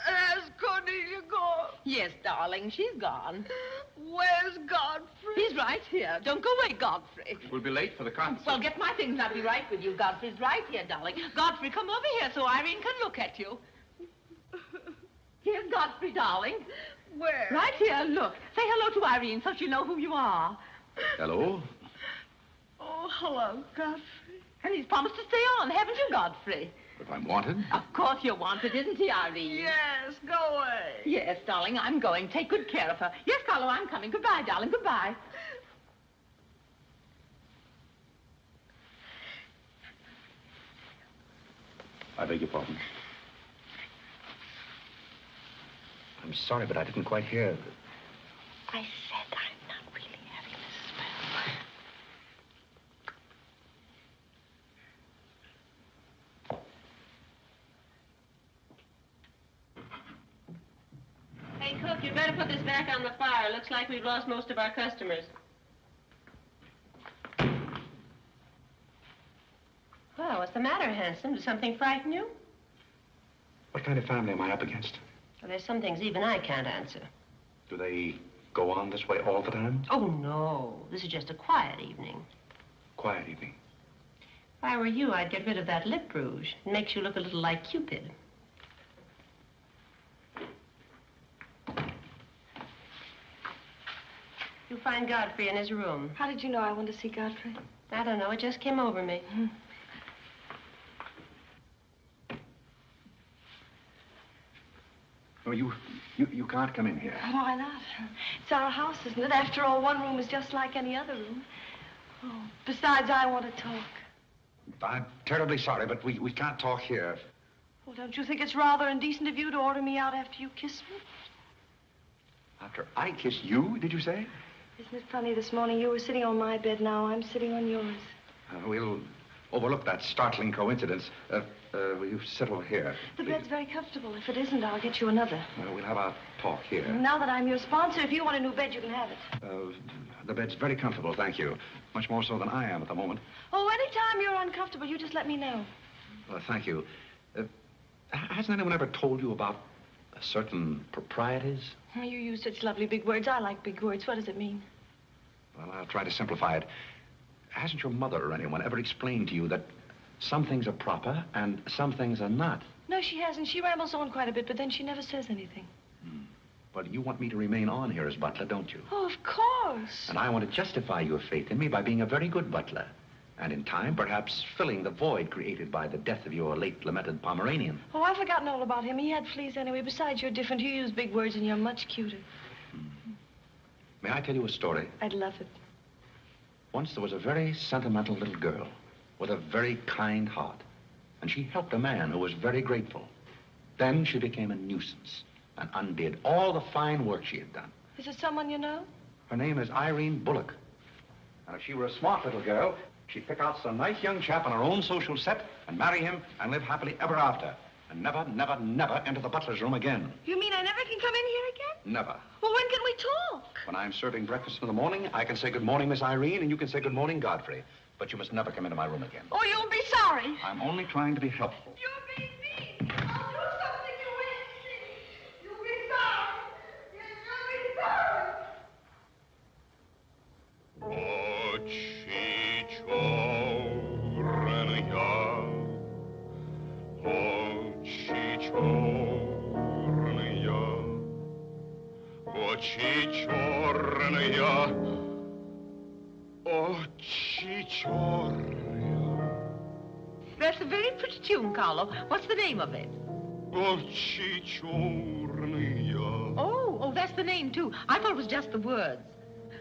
Has Cornelia gone? Yes, darling, she's gone. Where's Godfrey? He's right here. Don't go away, Godfrey. We'll be late for the concert. Well, get my things and I'll be right with you. Godfrey's right here, darling. Godfrey, come over here so Irene can look at you. Here's Godfrey, darling. Where? Right here, look. Say hello to Irene so she'll know who you are. Hello? Oh, hello, Godfrey. And he's promised to stay on, haven't you, Godfrey? If I'm wanted? Of course you're wanted, isn't he, Irene? Yes, go away. Yes, darling, I'm going. Take good care of her. Yes, Carlo, I'm coming. Goodbye, darling, goodbye. I beg your pardon. I'm sorry, but I didn't quite hear. I said I'm not really having this spell. Hey, cook, you'd better put this back on the fire. Looks like we've lost most of our customers. Well, what's the matter, handsome? Did something frighten you? What kind of family am I up against? Well, there's some things even I can't answer. Do they go on this way all the time? Oh, no. This is just a quiet evening. Quiet evening. If I were you, I'd get rid of that lip rouge. It makes you look a little like Cupid. You'll find Godfrey in his room. How did you know I wanted to see Godfrey? I don't know. It just came over me. Oh, you can't come in here. Why not? It's our house, isn't it? After all, one room is just like any other room. Oh, besides, I want to talk. I'm terribly sorry, but we can't talk here. Well, don't you think it's rather indecent of you to order me out after you kiss me? After I kiss you, did you say? Isn't it funny, this morning you were sitting on my bed, now I'm sitting on yours. We'll overlook that startling coincidence. Will you sit over here? The bed's very comfortable. If it isn't, I'll get you another. We'll have our talk here. Now that I'm your sponsor, if you want a new bed, you can have it. The bed's very comfortable, thank you. Much more so than I am at the moment. Oh, anytime you're uncomfortable, you just let me know. Thank you. Hasn't anyone ever told you about certain proprieties? Oh, you use such lovely big words. I like big words. What does it mean? Well, I'll try to simplify it. Hasn't your mother or anyone ever explained to you that some things are proper and some things are not? No, she hasn't. She rambles on quite a bit, but then she never says anything. But you want me to remain on here as butler, don't you? Oh, of course. And I want to justify your faith in me by being a very good butler. And in time, perhaps filling the void created by the death of your late lamented Pomeranian. Oh, I've forgotten all about him. He had fleas anyway. Besides, you're different. You use big words and you're much cuter. May I tell you a story? I'd love it. Once there was a very sentimental little girl with a very kind heart. And she helped a man who was very grateful. Then she became a nuisance and undid all the fine work she had done. Is it someone you know? Her name is Irene Bullock. And if she were a smart little girl, she'd pick out some nice young chap on her own social set and marry him and live happily ever after. And never, never, never enter the butler's room again. You mean I never can come in here again? Never. Well, when can we talk? When I'm serving breakfast in the morning, I can say good morning, Miss Irene, and you can say good morning, Godfrey. But you must never come into my room again. Oh, you'll be sorry. I'm only trying to be helpful. You're being mean. I'll do something you won't see. You'll be sorry. You'll be sorry. Очи черные, очи черные. That's a very pretty tune, Carlo. What's the name of it? Очи черные. Oh, that's the name, too. I thought it was just the words.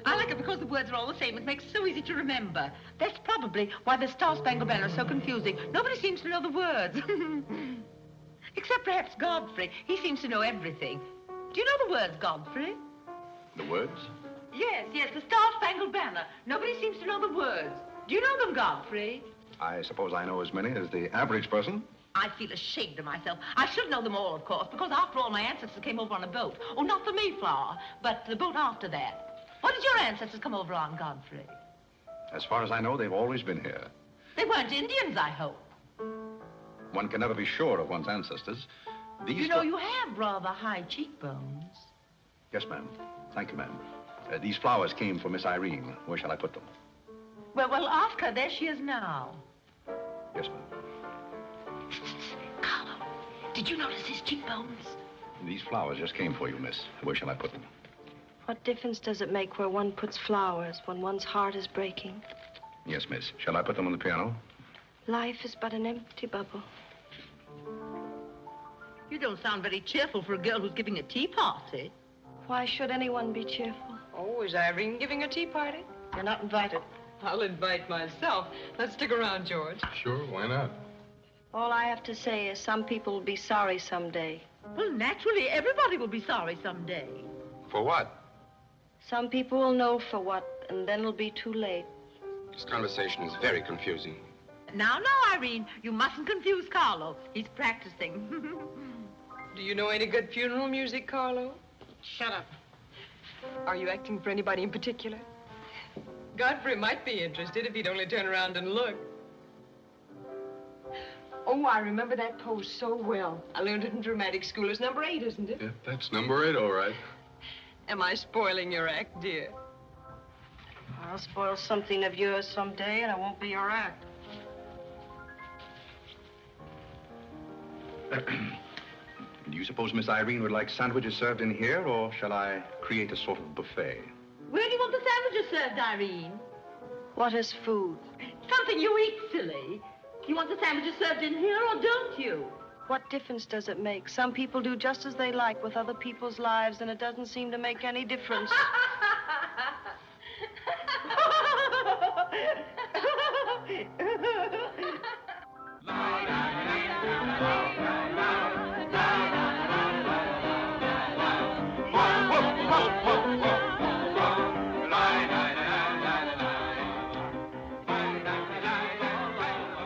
I like it because the words are all the same. It makes it so easy to remember. That's probably why the Star-Spangled Banner is so confusing. Nobody seems to know the words. Except perhaps Godfrey. He seems to know everything. Do you know the words, Godfrey? The words? Yes, the Star-Spangled Banner. Nobody seems to know the words. Do you know them, Godfrey? I suppose I know as many as the average person. I feel ashamed of myself. I should know them all, of course, because after all, my ancestors came over on a boat. Oh, not the Mayflower, but the boat after that. What did your ancestors come over on, Godfrey? As far as I know, they've always been here. They weren't Indians, I hope. One can never be sure of one's ancestors. You know, you have rather high cheekbones. Yes, ma'am. Thank you, ma'am. These flowers came for Miss Irene. Where shall I put them? Well, ask her. There she is now. Yes, ma'am. Carlo, did you notice his cheekbones? These flowers just came for you, miss. Where shall I put them? What difference does it make where one puts flowers when one's heart is breaking? Yes, miss. Shall I put them on the piano? Life is but an empty bubble. You don't sound very cheerful for a girl who's giving a tea party. Why should anyone be cheerful? Oh, is Irene giving a tea party? You're not invited. I'll invite myself. Let's stick around, George. Sure, why not? All I have to say is some people will be sorry someday. Well, naturally, everybody will be sorry someday. For what? Some people will know for what, and then it'll be too late. This conversation is very confusing. Now, Irene, you mustn't confuse Carlo. He's practicing. Do you know any good funeral music, Carlo? Shut up. Are you acting for anybody in particular? Godfrey might be interested if he'd only turn around and look. Oh, I remember that pose so well. I learned it in dramatic school. It's number 8, isn't it? Yeah, that's number 8, all right. Am I spoiling your act, dear? I'll spoil something of yours someday, and it won't be your act. Do you suppose Miss Irene would like sandwiches served in here, or shall I create a sort of buffet? Where do you want the sandwiches served, Irene? What is food? Something you eat, silly. You want the sandwiches served in here, or don't you? What difference does it make? Some people do just as they like with other people's lives, and it doesn't seem to make any difference.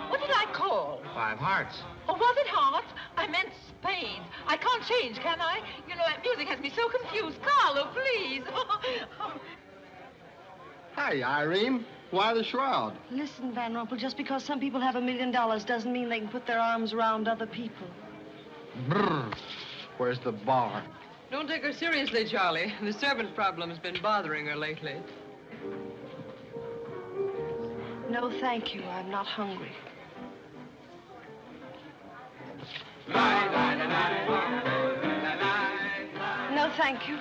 What did I call? 5 hearts. Oh, was it hearts? I meant spades. I can't change, can I? You know, that music has me so confused. Carlo, please. Hey, Irene. Why the shroud? Listen, Van Rumpel, just because some people have $1 million doesn't mean they can put their arms around other people. Brr. Where's the bar? Don't take her seriously, Charlie. The servant problem's been bothering her lately. No, thank you. I'm not hungry. No, thank you.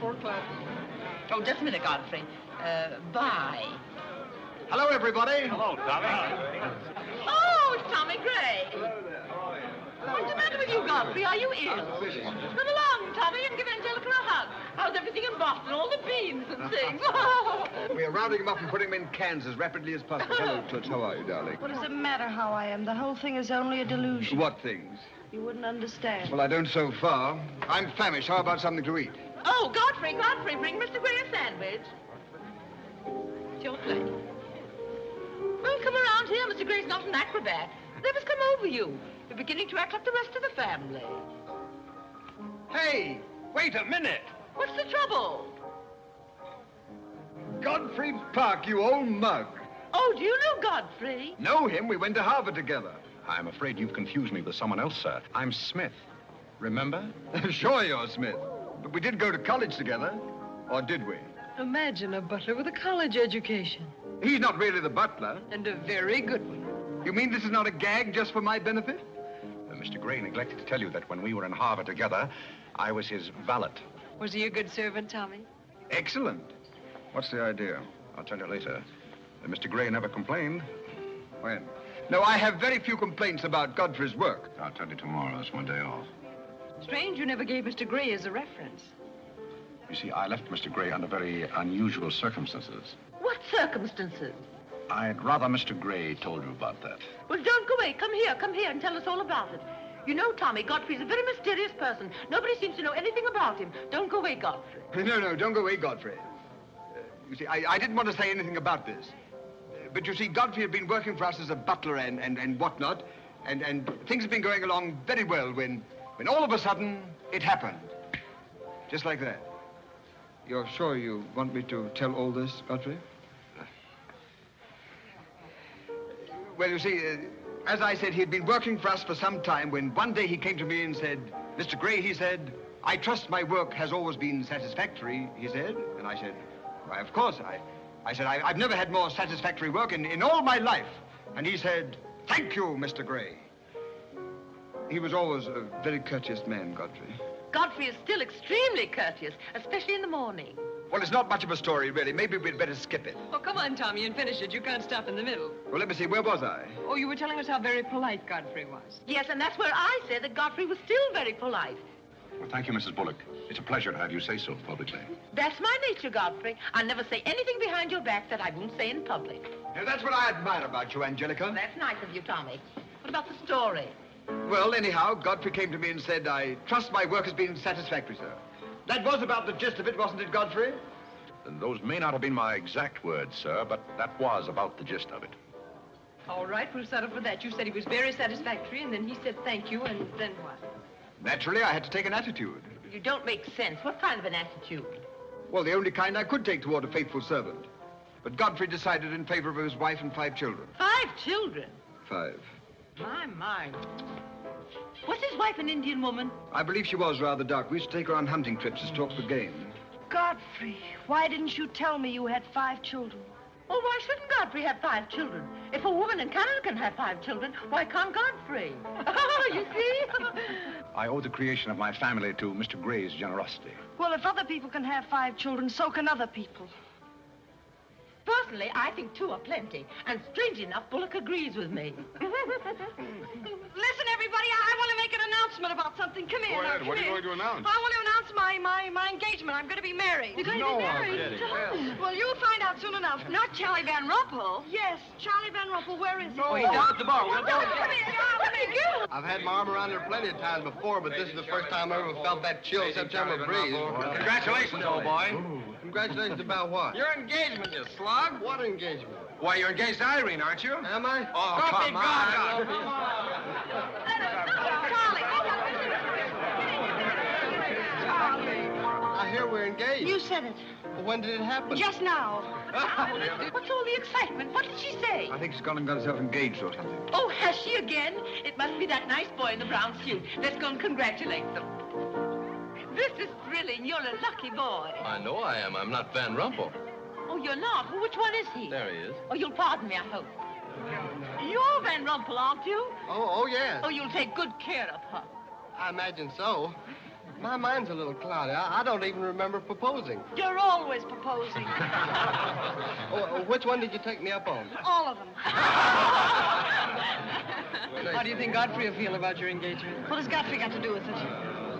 4 o'clock. Oh, just a minute, Godfrey. Bye. Hello, everybody. Hello, Tommy. Oh, it's Tommy Gray. What's the matter with you, Godfrey? Are you ill? Come along, Tommy, and give Angelica a hug. How's everything in Boston? All the beans and things. We are rounding them up and putting them in cans as rapidly as possible. Hello, Toots. How are you, darling? What does it matter how I am? The whole thing is only a delusion. What things? You wouldn't understand. Well, I don't so far. I'm famished. How about something to eat? Oh, Godfrey, bring Mr. Gray a sandwich. It's your plate. Well, come around here. Mr. Gray's not an acrobat. Let us come over you. You're beginning to act like the rest of the family. Hey, wait a minute. What's the trouble? Godfrey Park, you old mug. Oh, do you know Godfrey? Know him? We went to Harvard together. I'm afraid you've confused me with someone else, sir. I'm Smith. Remember? Sure you're Smith. But we did go to college together. Or did we? Imagine a butler with a college education. He's not really the butler. And a very good one. You mean this is not a gag just for my benefit? Mr. Gray neglected to tell you that when we were in Harvard together, I was his valet. Was he a good servant, Tommy? Excellent. What's the idea? I'll tell you later. Mr. Gray never complained. When? No, I have very few complaints about Godfrey's work. I'll tell you tomorrow. It's my day off. Strange you never gave Mr. Gray as a reference. You see, I left Mr. Gray under very unusual circumstances. What circumstances? I'd rather Mr. Gray told you about that. Well, don't go away. Come here and tell us all about it. You know, Tommy, Godfrey's a very mysterious person. Nobody seems to know anything about him. Don't go away, Godfrey. No, don't go away, Godfrey. You see, I didn't want to say anything about this. But you see, Godfrey had been working for us as a butler and whatnot, and things had been going along very well when all of a sudden it happened. Just like that. You're sure you want me to tell all this, Godfrey? Well, you see, as I said, he'd been working for us for some time when one day he came to me and said, Mr. Gray, he said, I trust my work has always been satisfactory, he said. And I said, why, of course. I said, I've never had more satisfactory work in all my life. And he said, thank you, Mr. Gray. He was always a very courteous man, Godfrey. Godfrey is still extremely courteous, especially in the morning. Well, it's not much of a story, really. Maybe we'd better skip it. Oh, come on, Tommy, and finish it. You can't stop in the middle. Well, let me see. Where was I? Oh, you were telling us how very polite Godfrey was. Yes, and that's where I said that Godfrey was still very polite. Well, thank you, Mrs. Bullock. It's a pleasure to have you say so publicly. That's my nature, Godfrey. I never say anything behind your back that I won't say in public. Now, that's what I admire about you, Angelica. Well, that's nice of you, Tommy. What about the story? Well, anyhow, Godfrey came to me and said, I trust my work has been satisfactory, sir. That was about the gist of it, wasn't it, Godfrey? Those may not have been my exact words, sir, but that was about the gist of it. All right, we'll settle for that. You said he was very satisfactory, and then he said thank you, and then what? Naturally, I had to take an attitude. You don't make sense. What kind of an attitude? Well, the only kind I could take toward a faithful servant. But Godfrey decided in favor of his wife and 5 children. 5 children? 5. My. Was his wife an Indian woman? I believe she was rather dark. We used to take her on hunting trips to stalk the game. Godfrey, why didn't you tell me you had 5 children? Oh, why shouldn't Godfrey have 5 children? If a woman in Canada can have 5 children, why can't Godfrey? Oh, you see? I owe the creation of my family to Mr. Gray's generosity. Well, if other people can have 5 children, so can other people. Personally, I think 2 are plenty. And strangely enough, Bullock agrees with me. Listen, everybody, I want to make an announcement about something. Come here. Go ahead. Now, What are you come going to announce? I want to announce my engagement. I'm going to be married. You're going to be married? Well, you'll find out soon enough. Not Charlie Van Rumpel. Yes, Charlie Van Rumpel. Where is he? Oh, he's down at the bar. We'll go. Come here. Come here. I've had my arm around her plenty of times before, but this is the first time I ever felt that chill September breeze. Congratulations, old boy. Congratulations about what? Your engagement, you slug. What engagement? Why, you're engaged to Irene, aren't you? Am I? Oh, come on. I hear we're engaged. You said it. Well, when did it happen? Just now. What's all the excitement? What did she say? I think she's gone and got herself engaged or something. Oh, has she again? It must be that nice boy in the brown suit. Let's go and congratulate them. This is thrilling. You're a lucky boy. I know I am. I'm not Van Rumpel. Oh, you're not? Well, which one is he? There he is. Oh, you'll pardon me, I hope. You're Van Rumpel, aren't you? Oh, yes. Oh, you'll take good care of her. I imagine so. My mind's a little cloudy. I don't even remember proposing. You're always proposing. Which one did you take me up on? All of them. How do you think Godfrey will feel about your engagement? What has Godfrey got to do with it?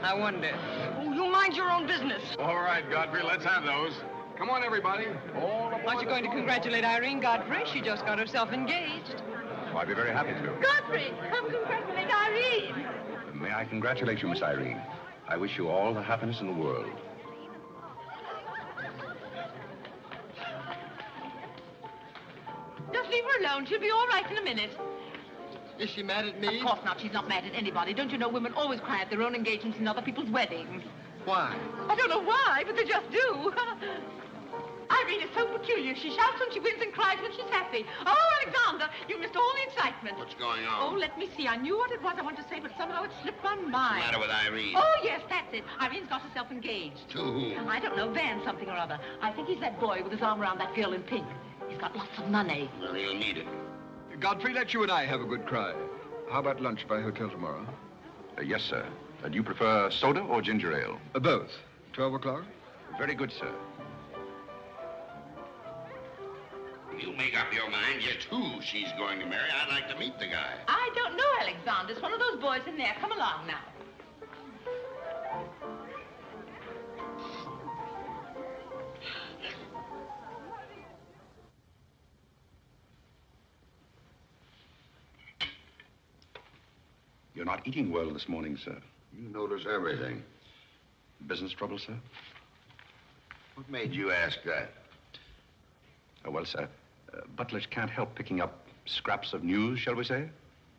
I wonder. Oh, you mind your own business. All right, Godfrey, let's have those. Come on, everybody. Aren't you going to congratulate Irene, Godfrey? She just got herself engaged. Oh, I'd be very happy to. Godfrey, come congratulate Irene. May I congratulate you, Miss Irene? I wish you all the happiness in the world. Just leave her alone. She'll be all right in a minute. Is she mad at me? Of course not. She's not mad at anybody. Don't you know women always cry at their own engagements and other people's weddings? Why? I don't know why, but they just do. Irene is so peculiar. She shouts when she wins and cries when she's happy. Oh, Alexander, you missed all the excitement. What's going on? Oh, let me see. I knew what it was I wanted to say, but somehow it slipped my mind. What's the matter with Irene? Oh, yes, that's it. Irene's got herself engaged. To whom? I don't know, Van something or other. I think he's that boy with his arm around that girl in pink. He's got lots of money. Well, he'll need it. Godfrey, let you and I have a good cry. How about lunch by hotel tomorrow? Yes, sir. Do you prefer soda or ginger ale? Both. 12 o'clock? Very good, sir. You make up your mind just who she's going to marry. I'd like to meet the guy. I don't know, Alexander. It's one of those boys in there. Come along now. You're not eating well this morning, sir. You notice everything. Business trouble, sir? What made you ask that? Oh, well, sir, butlers can't help picking up scraps of news, shall we say?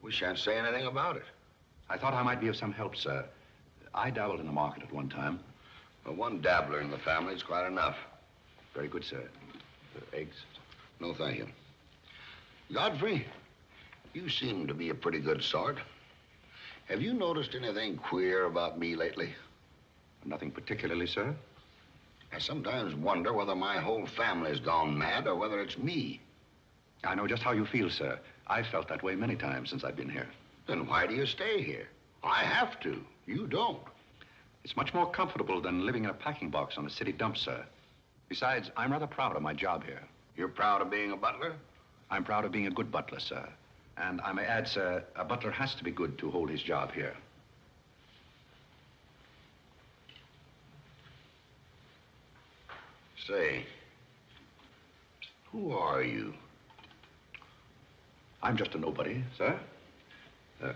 We shan't say anything about it. I thought I might be of some help, sir. I dabbled in the market at one time. Well, one dabbler in the family is quite enough. Very good, sir. Eggs? No, thank you. Godfrey, you seem to be a pretty good sort. Have you noticed anything queer about me lately? Nothing particularly, sir. I sometimes wonder whether my whole family's gone mad or whether it's me. I know just how you feel, sir. I've felt that way many times since I've been here. Then why do you stay here? I have to. You don't. It's much more comfortable than living in a packing box on a city dump, sir. Besides, I'm rather proud of my job here. You're proud of being a butler? I'm proud of being a good butler, sir. And I may add, sir, a butler has to be good to hold his job here. Say, who are you? I'm just a nobody, sir.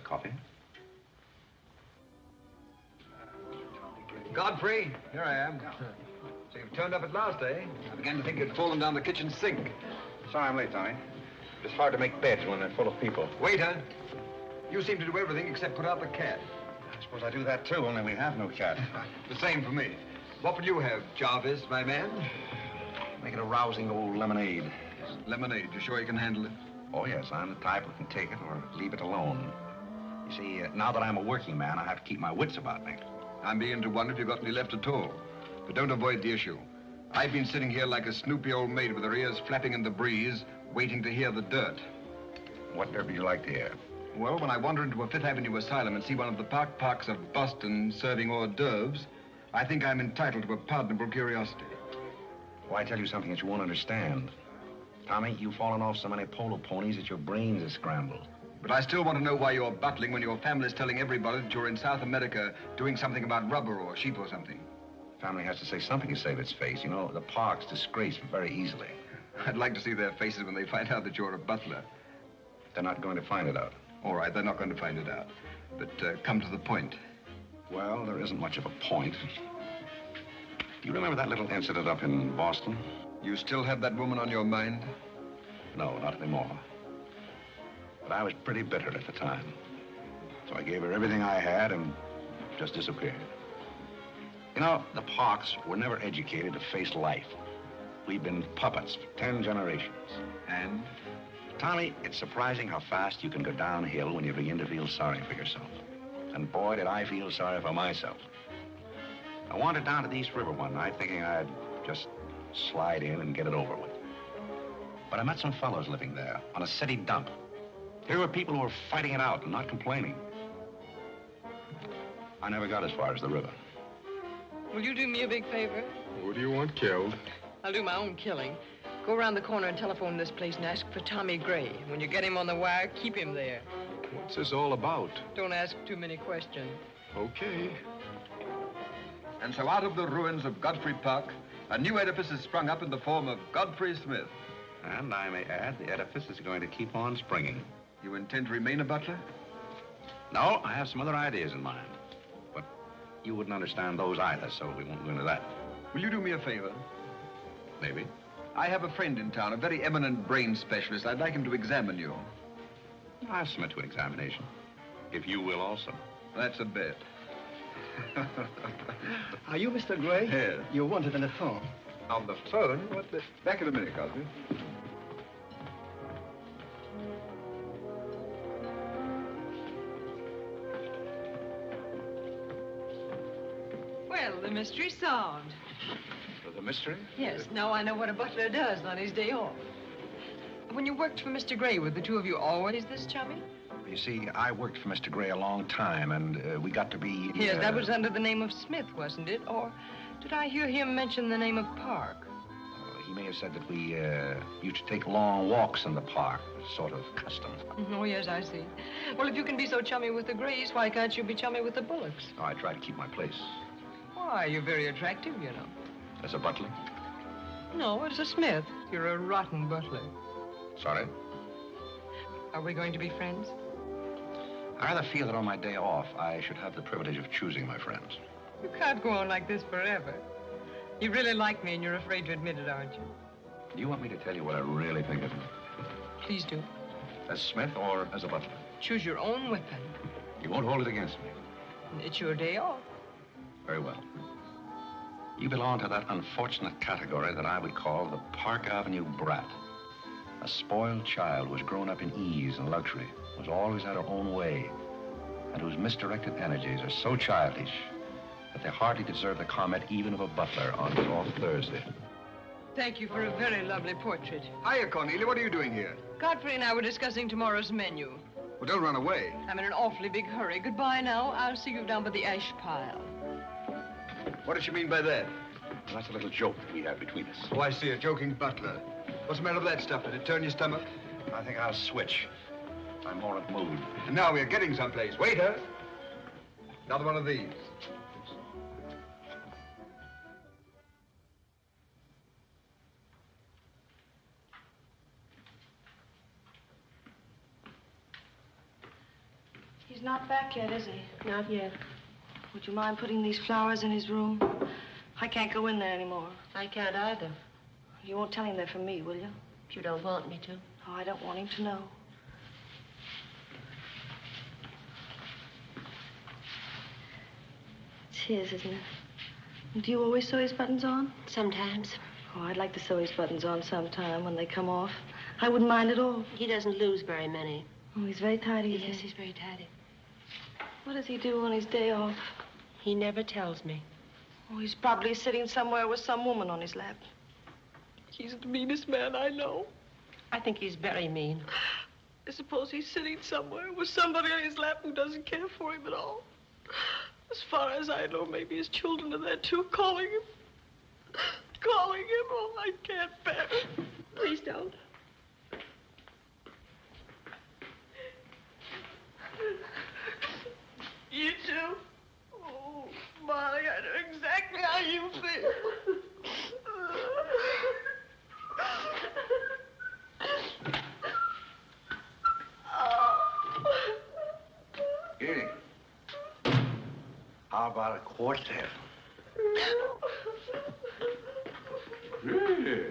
Coffee? Godfrey, here I am. So you've turned up at last, eh? I began to think you'd fallen down the kitchen sink. Sorry I'm late, Tommy. It's hard to make beds when they're full of people. Waiter, you seem to do everything except put out the cat. I suppose I do that, too, only we have no cat. The same for me. What would you have, Jarvis, my man? Make it a rousing old lemonade. Lemonade, you sure you can handle it? Oh, yes, I'm the type who can take it or leave it alone. You see, now that I'm a working man, I have to keep my wits about me. I'm beginning to wonder if you've got any left at all. But don't avoid the issue. I've been sitting here like a snoopy old maid with her ears flapping in the breeze, waiting to hear the dirt. What dirt would you like to hear? Well, when I wander into a Fifth Avenue asylum and see one of the parks of Boston serving hors d'oeuvres, I think I'm entitled to a pardonable curiosity. Well, I tell you something that you won't understand. Tommy, you've fallen off so many polo ponies that your brains are scrambled. But I still want to know why you're buttling when your family's telling everybody that you're in South America doing something about rubber or sheep or something. Family has to say something to save its face. You know, the park's disgraced very easily. I'd like to see their faces when they find out that you're a butler. They're not going to find it out. All right, they're not going to find it out. But come to the point. Well, there isn't much of a point. Do you remember that little incident up in Boston? You still have that woman on your mind? No, not anymore. But I was pretty bitter at the time. So I gave her everything I had and just disappeared. You know, the Parks were never educated to face life. We've been puppets for 10 generations. And? Tommy, it's surprising how fast you can go downhill when you begin to feel sorry for yourself. And boy, did I feel sorry for myself. I wandered down to the East River one night thinking I'd just slide in and get it over with. But I met some fellows living there on a city dump. Here were people who were fighting it out and not complaining. I never got as far as the river. Will you do me a big favor? Who do you want killed? I'll do my own killing. Go around the corner and telephone this place and ask for Tommy Gray. When you get him on the wire, keep him there. What's this all about? Don't ask too many questions. Okay. And so out of the ruins of Godfrey Park, a new edifice has sprung up in the form of Godfrey Smith. And I may add, the edifice is going to keep on springing. You intend to remain a butler? No, I have some other ideas in mind. But you wouldn't understand those either, so we won't go into that. Will you do me a favor? Maybe. I have a friend in town, a very eminent brain specialist. I'd like him to examine you. I'll submit to an examination. If you will also. That's a bet. Are you Mr. Gray? Yes. You're wanted on the phone. On the phone? What the... Back in a minute, Godfrey. Well, the mystery's solved. The mystery? Yes, now I know what a butler does on his day off. When you worked for Mr. Gray, were the two of you always this chummy? You see, I worked for Mr. Gray a long time, and we got to be... Yes, that was under the name of Smith, wasn't it? Or did I hear him mention the name of Park? He may have said that we used to take long walks in the park, sort of custom. Oh, yes, I see. Well, if you can be so chummy with the Grays, why can't you be chummy with the Bullocks? Oh, I try to keep my place. Why, you're very attractive, you know. As a butler? No, as a Smith. You're a rotten butler. Sorry? Are we going to be friends? I rather feel that on my day off, I should have the privilege of choosing my friends. You can't go on like this forever. You really like me and you're afraid to admit it, aren't you? Do you want me to tell you what I really think of you? Please do. As Smith or as a butler? Choose your own weapon. You won't hold it against me. It's your day off. Very well. You belong to that unfortunate category that I would call the Park Avenue brat. A spoiled child who has grown up in ease and luxury, who's always had her own way, and whose misdirected energies are so childish that they hardly deserve the comment even of a butler on his off Thursday. Thank you for a very lovely portrait. Hiya, Cornelia. What are you doing here? Godfrey and I were discussing tomorrow's menu. Well, don't run away. I'm in an awfully big hurry. Goodbye now. I'll see you down by the ash pile. What does she mean by that? Well, that's a little joke that we have between us. Oh, I see. A joking butler. What's the matter with that stuff? Did it turn your stomach? I think I'll switch. I'm more in the mood. And now we're getting someplace. Waiter! Another one of these. He's not back yet, is he? Not yet. Would you mind putting these flowers in his room? I can't go in there anymore. I can't either. You won't tell him they're from me, will you? If you don't want me to. Oh, I don't want him to know. It's his, isn't it? Do you always sew his buttons on? Sometimes. Oh, I'd like to sew his buttons on sometime when they come off. I wouldn't mind at all. He doesn't lose very many. Oh, he's very tidy, Yes, he's very tidy. What does he do on his day off? He never tells me. Oh, he's probably sitting somewhere with some woman on his lap. He's the meanest man I know. I think he's very mean. I suppose he's sitting somewhere with somebody on his lap who doesn't care for him at all. As far as I know, maybe his children are there too, calling him. Calling him. Oh, I can't bear it. Please don't. You too? Oh, Molly, I know exactly how you feel. Here. How about a quartet? Yeah.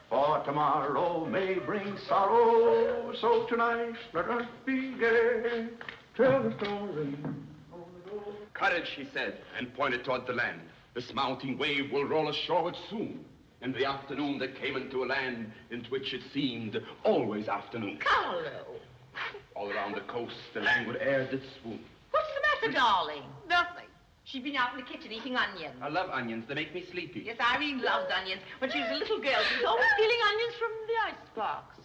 For tomorrow may bring sorrow, so tonight let us be gay. Tell the story. Courage, she said, and pointed toward the land. This mounting wave will roll us shoreward soon. In the afternoon, they came into a land into which it seemed always afternoon. Carlo! All around the coast, the languid air did swoon. What's the matter, darling? Nothing. She's been out in the kitchen eating onions. I love onions. They make me sleepy. Yes, Irene loved onions. When she was a little girl, she was always stealing onions from the icebox.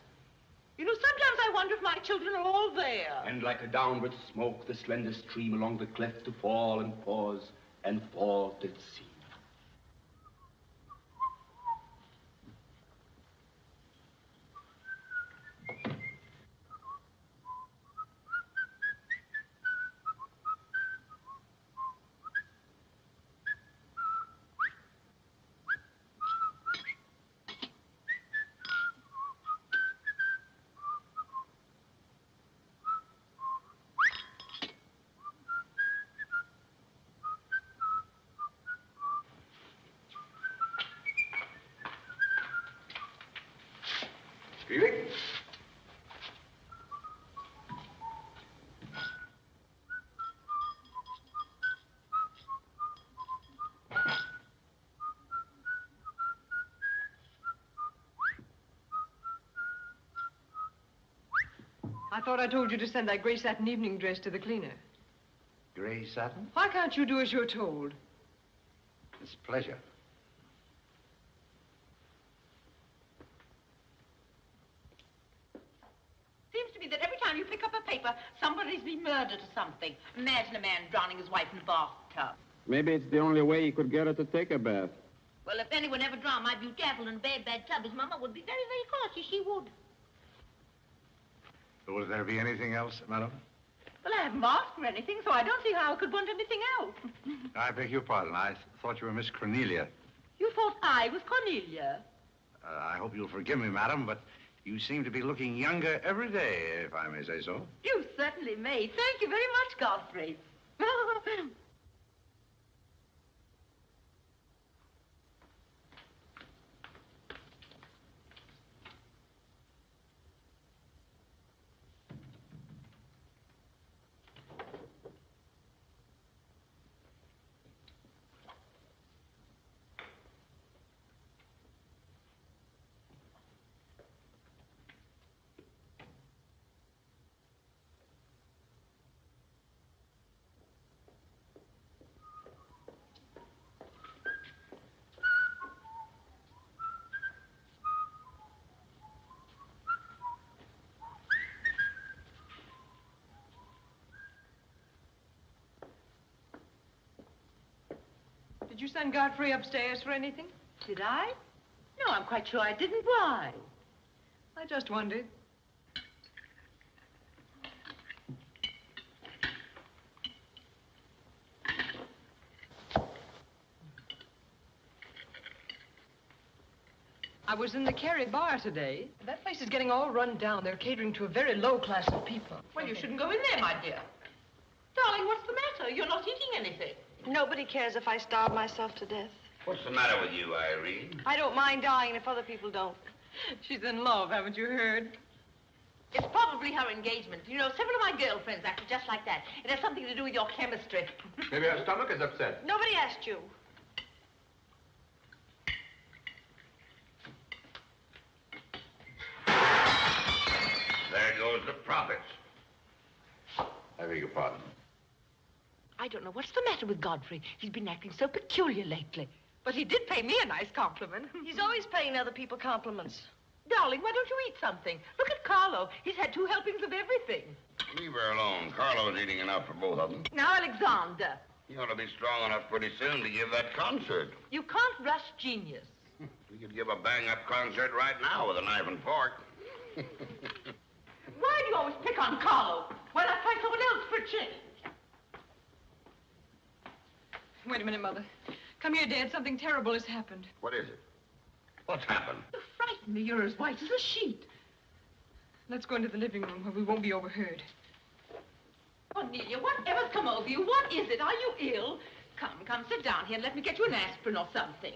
You know, sometimes I wonder if my children are all there. And like a downward smoke, the slender stream along the cleft to fall and pause and fall did seem. Stevie? I thought I told you to send that gray satin evening dress to the cleaner. Gray satin? Why can't you do as you're told? It's a pleasure. Seems to me that every time you pick up a paper, somebody's been murdered or something. Imagine a man drowning his wife in a bathtub. Maybe it's the only way he could get her to take a bath. Well, if anyone ever drowned my beautiful in a bad tub, his mama would be very, very cautious. She would. Will there be anything else, madam? Well, I haven't asked for anything, so I don't see how I could want anything else. I beg your pardon. I thought you were Miss Cornelia. You thought I was Cornelia? I hope you'll forgive me, madam, but you seem to be looking younger every day, if I may say so. You certainly may. Thank you very much, Godfrey. Did you send Godfrey upstairs for anything? Did I? No, I'm quite sure I didn't. Why? I just wondered. I was in the Kerry bar today. That place is getting all run down. They're catering to a very low class of people. Well, you shouldn't go in there, my dear. Darling, what's the matter? You're not eating anything. Nobody cares if I starve myself to death. What's the matter with you, Irene? I don't mind dying if other people don't. She's in love, haven't you heard? It's probably her engagement. You know, several of my girlfriends acted just like that. It has something to do with your chemistry. Maybe her stomach is upset. Nobody asked you. There goes the profits. I beg your pardon. I don't know what's the matter with Godfrey. He's been acting so peculiar lately. But he did pay me a nice compliment. He's always paying other people compliments. Darling, why don't you eat something? Look at Carlo. He's had 2 helpings of everything. Leave her alone. Carlo's eating enough for both of them. Now, Alexander. You ought to be strong enough pretty soon to give that concert. You can't rush genius. We could give a bang-up concert right now with a knife and fork. Why do you always pick on Carlo? Why not try someone else for a change? Wait a minute, Mother. Come here, Dad. Something terrible has happened. What is it? What's happened? You frighten me. You're as white as a sheet. Let's go into the living room where we won't be overheard. Cornelia, whatever's come over you? What is it? Are you ill? Come, sit down here and let me get you an aspirin or something.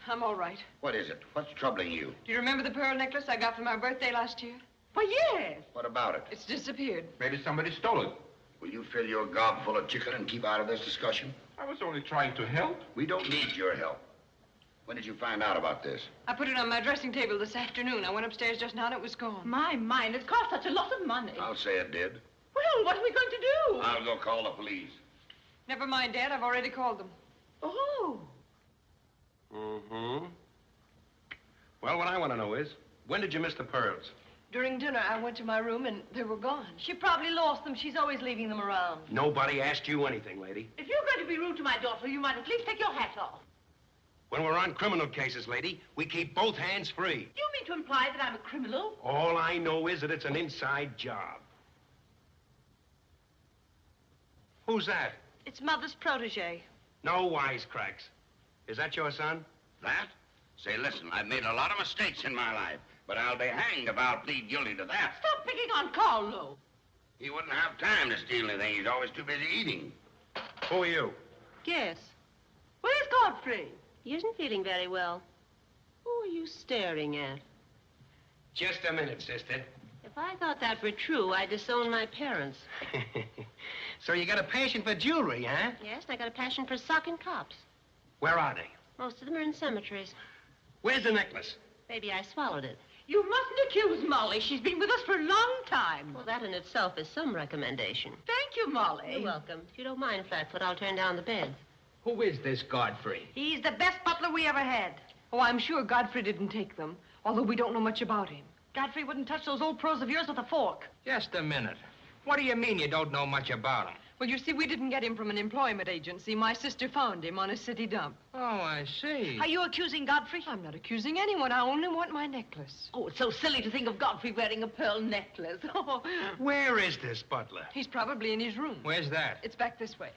I'm all right. What is it? What's troubling you? Do you remember the pearl necklace I got for my birthday last year? Why, yes. What about it? It's disappeared. Maybe somebody stole it. Will you fill your gob full of chicken and keep out of this discussion? I was only trying to help. We don't need your help. When did you find out about this? I put it on my dressing table this afternoon. I went upstairs just now and it was gone. My mind, it cost such a lot of money. I'll say it did. Well, what are we going to do? I'll go call the police. Never mind, Dad. I've already called them. Oh. Mm-hmm. Well, what I want to know is, when did you miss the pearls? During dinner, I went to my room and they were gone. She probably lost them. She's always leaving them around. Nobody asked you anything, lady. If you're going to be rude to my daughter, you might at least take your hat off. When we're on criminal cases, lady, we keep both hands free. Do you mean to imply that I'm a criminal? All I know is that it's an inside job. Who's that? It's Mother's protege. No wisecracks. Is that your son? That? Say, listen, I've made a lot of mistakes in my life, but I'll be hanged if I'll plead guilty to that. Stop picking on Carlo. He wouldn't have time to steal anything. He's always too busy eating. Who are you? Yes. Where's Godfrey? He isn't feeling very well. Who are you staring at? Just a minute, sister. If I thought that were true, I'd disown my parents. So you got a passion for jewelry, huh? Yes, and I got a passion for socking cops. Where are they? Most of them are in cemeteries. Where's the necklace? Maybe I swallowed it. You mustn't accuse Molly. She's been with us for a long time. Well, that in itself is some recommendation. Thank you, Molly. You're welcome. If you don't mind, Flatfoot, I'll turn down the bed. Who is this Godfrey? He's the best butler we ever had. Oh, I'm sure Godfrey didn't take them, although we don't know much about him. Godfrey wouldn't touch those old pearls of yours with a fork. Just a minute. What do you mean you don't know much about him? Well, you see, we didn't get him from an employment agency. My sister found him on a city dump. Oh, I see. Are you accusing Godfrey? I'm not accusing anyone. I only want my necklace. Oh, it's so silly to think of Godfrey wearing a pearl necklace. Oh. Where is this butler? He's probably in his room. Where's that? It's back this way.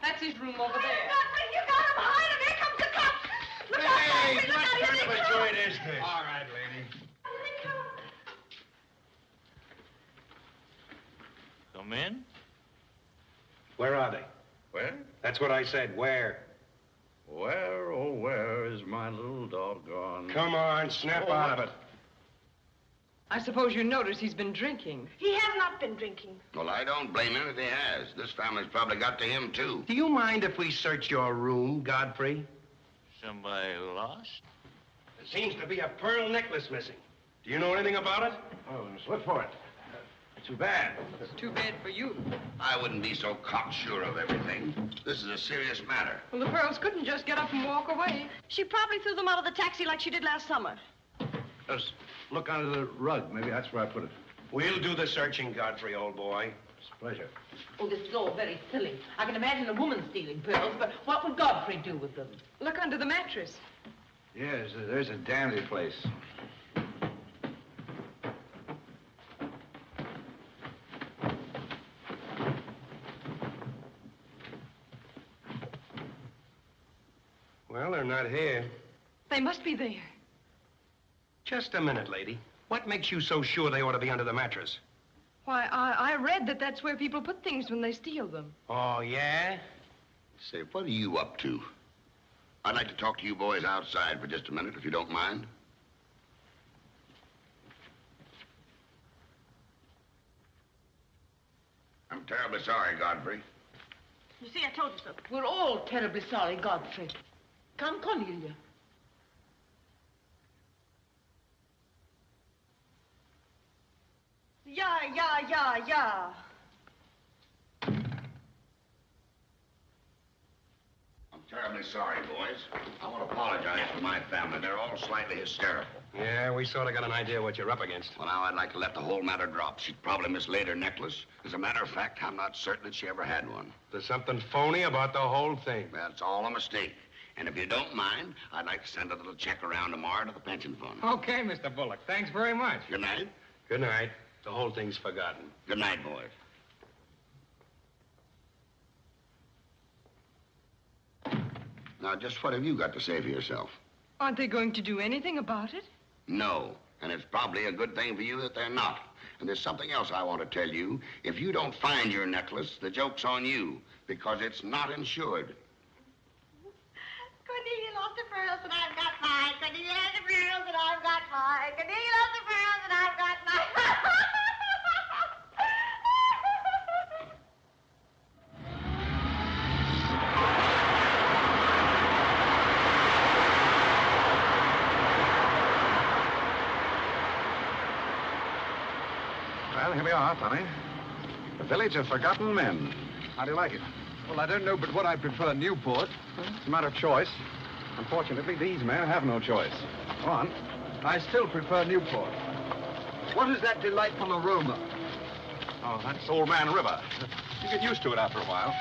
That's his room over there. Godfrey, you got him hide him. Here comes the cops. Look out, Hey, Godfrey, look what out, here kind they of a come. joint is this? All right, lady. Come in. Where are they? Where? That's what I said. Where? Where, oh, where is my little doggone? Come on, snap out of it. I suppose you notice he's been drinking. He has not been drinking. Well, I don't blame him if he has. This family's probably got to him, too. Do you mind if we search your room, Godfrey? Somebody lost? There seems to be a pearl necklace missing. Do you know anything about it? Oh, let's look for it. Too bad. Too bad for you. I wouldn't be so cocksure of everything. This is a serious matter. Well, the pearls couldn't just get up and walk away. She probably threw them out of the taxi like she did last summer. Just look under the rug. Maybe that's where I put it. We'll do the searching, Godfrey, old boy. It's a pleasure. Oh, this is all very silly. I can imagine a woman stealing pearls, but what would Godfrey do with them? Look under the mattress. Yes, there's a dandy place. Well, they're not here. They must be there. Just a minute, lady. What makes you so sure they ought to be under the mattress? Why, I read that that's where people put things when they steal them. Oh, yeah? Say, what are you up to? I'd like to talk to you boys outside for just a minute, if you don't mind. I'm terribly sorry, Godfrey. You see, I told you so. We're all terribly sorry, Godfrey. Come, Cornelia. Yeah. I'm terribly sorry, boys. I want to apologize for my family. They're all slightly hysterical. Yeah, we sort of got an idea what you're up against. Well, now, I'd like to let the whole matter drop. She probably mislaid her necklace. As a matter of fact, I'm not certain that she ever had one. There's something phony about the whole thing. That's all a mistake. And if you don't mind, I'd like to send a little check around tomorrow to the pension fund. Okay, Mr. Bullock. Thanks very much. Good night. Good night. The whole thing's forgotten. Good night, boys. Now, just what have you got to say for yourself? Aren't they going to do anything about it? No. And it's probably a good thing for you that they're not. And there's something else I want to tell you. If you don't find your necklace, the joke's on you, because it's not insured. Cornelia lost the pearls and I've got mine. Cornelia lost the pearls and I've got mine. Cornelia lost the pearls and I've got mine. Well, here we are, Tommy. The Village of Forgotten Men. How do you like it? Well, I don't know but what I prefer Newport. It's a matter of choice. Unfortunately, these men have no choice. Go on. I still prefer Newport. What is that delightful aroma? Oh, that's Old Man River. You get used to it after a while.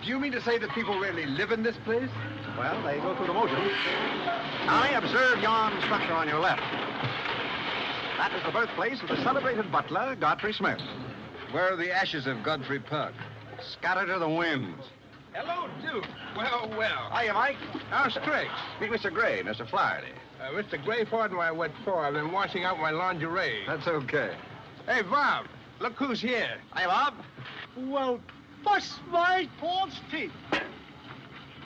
Do you mean to say that people really live in this place? Well, they go through the motions. Tommy, observe yon structure on your left. That is the birthplace of the celebrated butler, Godfrey Smith. Where are the ashes of Godfrey Park? Scattered to the winds. Hello, Duke. Well. Hiya, Mike. How's Craig? Meet Mr. Gray, Mr. Flaherty. Mr. Gray, pardon my wet floor. I've been washing out my lingerie. That's okay. Hey, Bob, look who's here. Hiya, Bob. Well, bust my false teeth.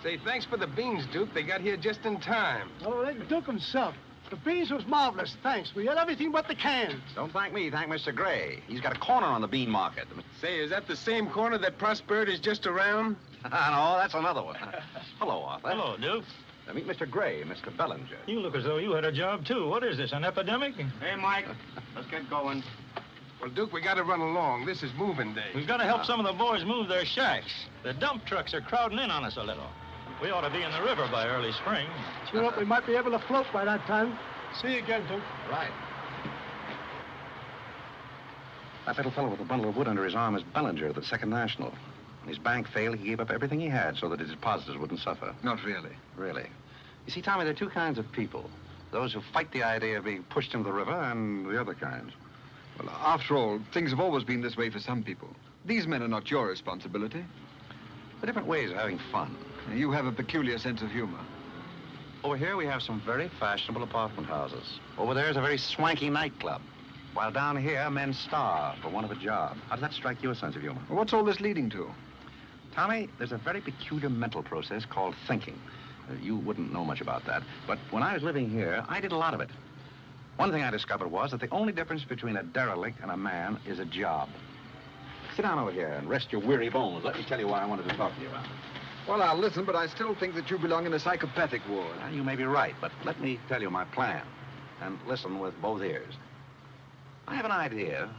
Say, thanks for the beans, Duke. They got here just in time. Oh, that Duke himself. The beans was marvelous, thanks. We had everything but the cans. Don't thank me, thank Mr. Gray. He's got a corner on the bean market. Say, is that the same corner that Prosperity's just around? No, that's another one. Hello, Arthur. Hello, Duke. Meet Mr. Gray, Mr. Bellinger. You look as though you had a job, too. What is this, an epidemic? Hey, Mike, let's get going. Well, Duke, we got to run along. This is moving day. We've got to help some of the boys move their shacks. The dump trucks are crowding in on us a little. We ought to be in the river by early spring. Sure up, we might be able to float by that time. See you again, Duke. Right. That little fellow with the bundle of wood under his arm is Bellinger of the Second National. When his bank failed, he gave up everything he had so that his depositors wouldn't suffer. Not really. Really. You see, Tommy, there are two kinds of people. Those who fight the idea of being pushed into the river and the other kinds. Well, after all, things have always been this way for some people. These men are not your responsibility. They're different ways of having fun. You have a peculiar sense of humor. Over here, we have some very fashionable apartment houses. Over there is a very swanky nightclub. While down here, men starve for want of a job. How does that strike your sense of humor? Well, what's all this leading to? Tommy, there's a very peculiar mental process called thinking. You wouldn't know much about that, but when I was living here, I did a lot of it. One thing I discovered was that the only difference between a derelict and a man is a job. Sit down over here and rest your weary bones. Let me tell you what I wanted to talk to you about. Well, I'll listen, but I still think that you belong in a psychopathic ward. Well, you may be right, but let me tell you my plan. And listen with both ears. I have an idea.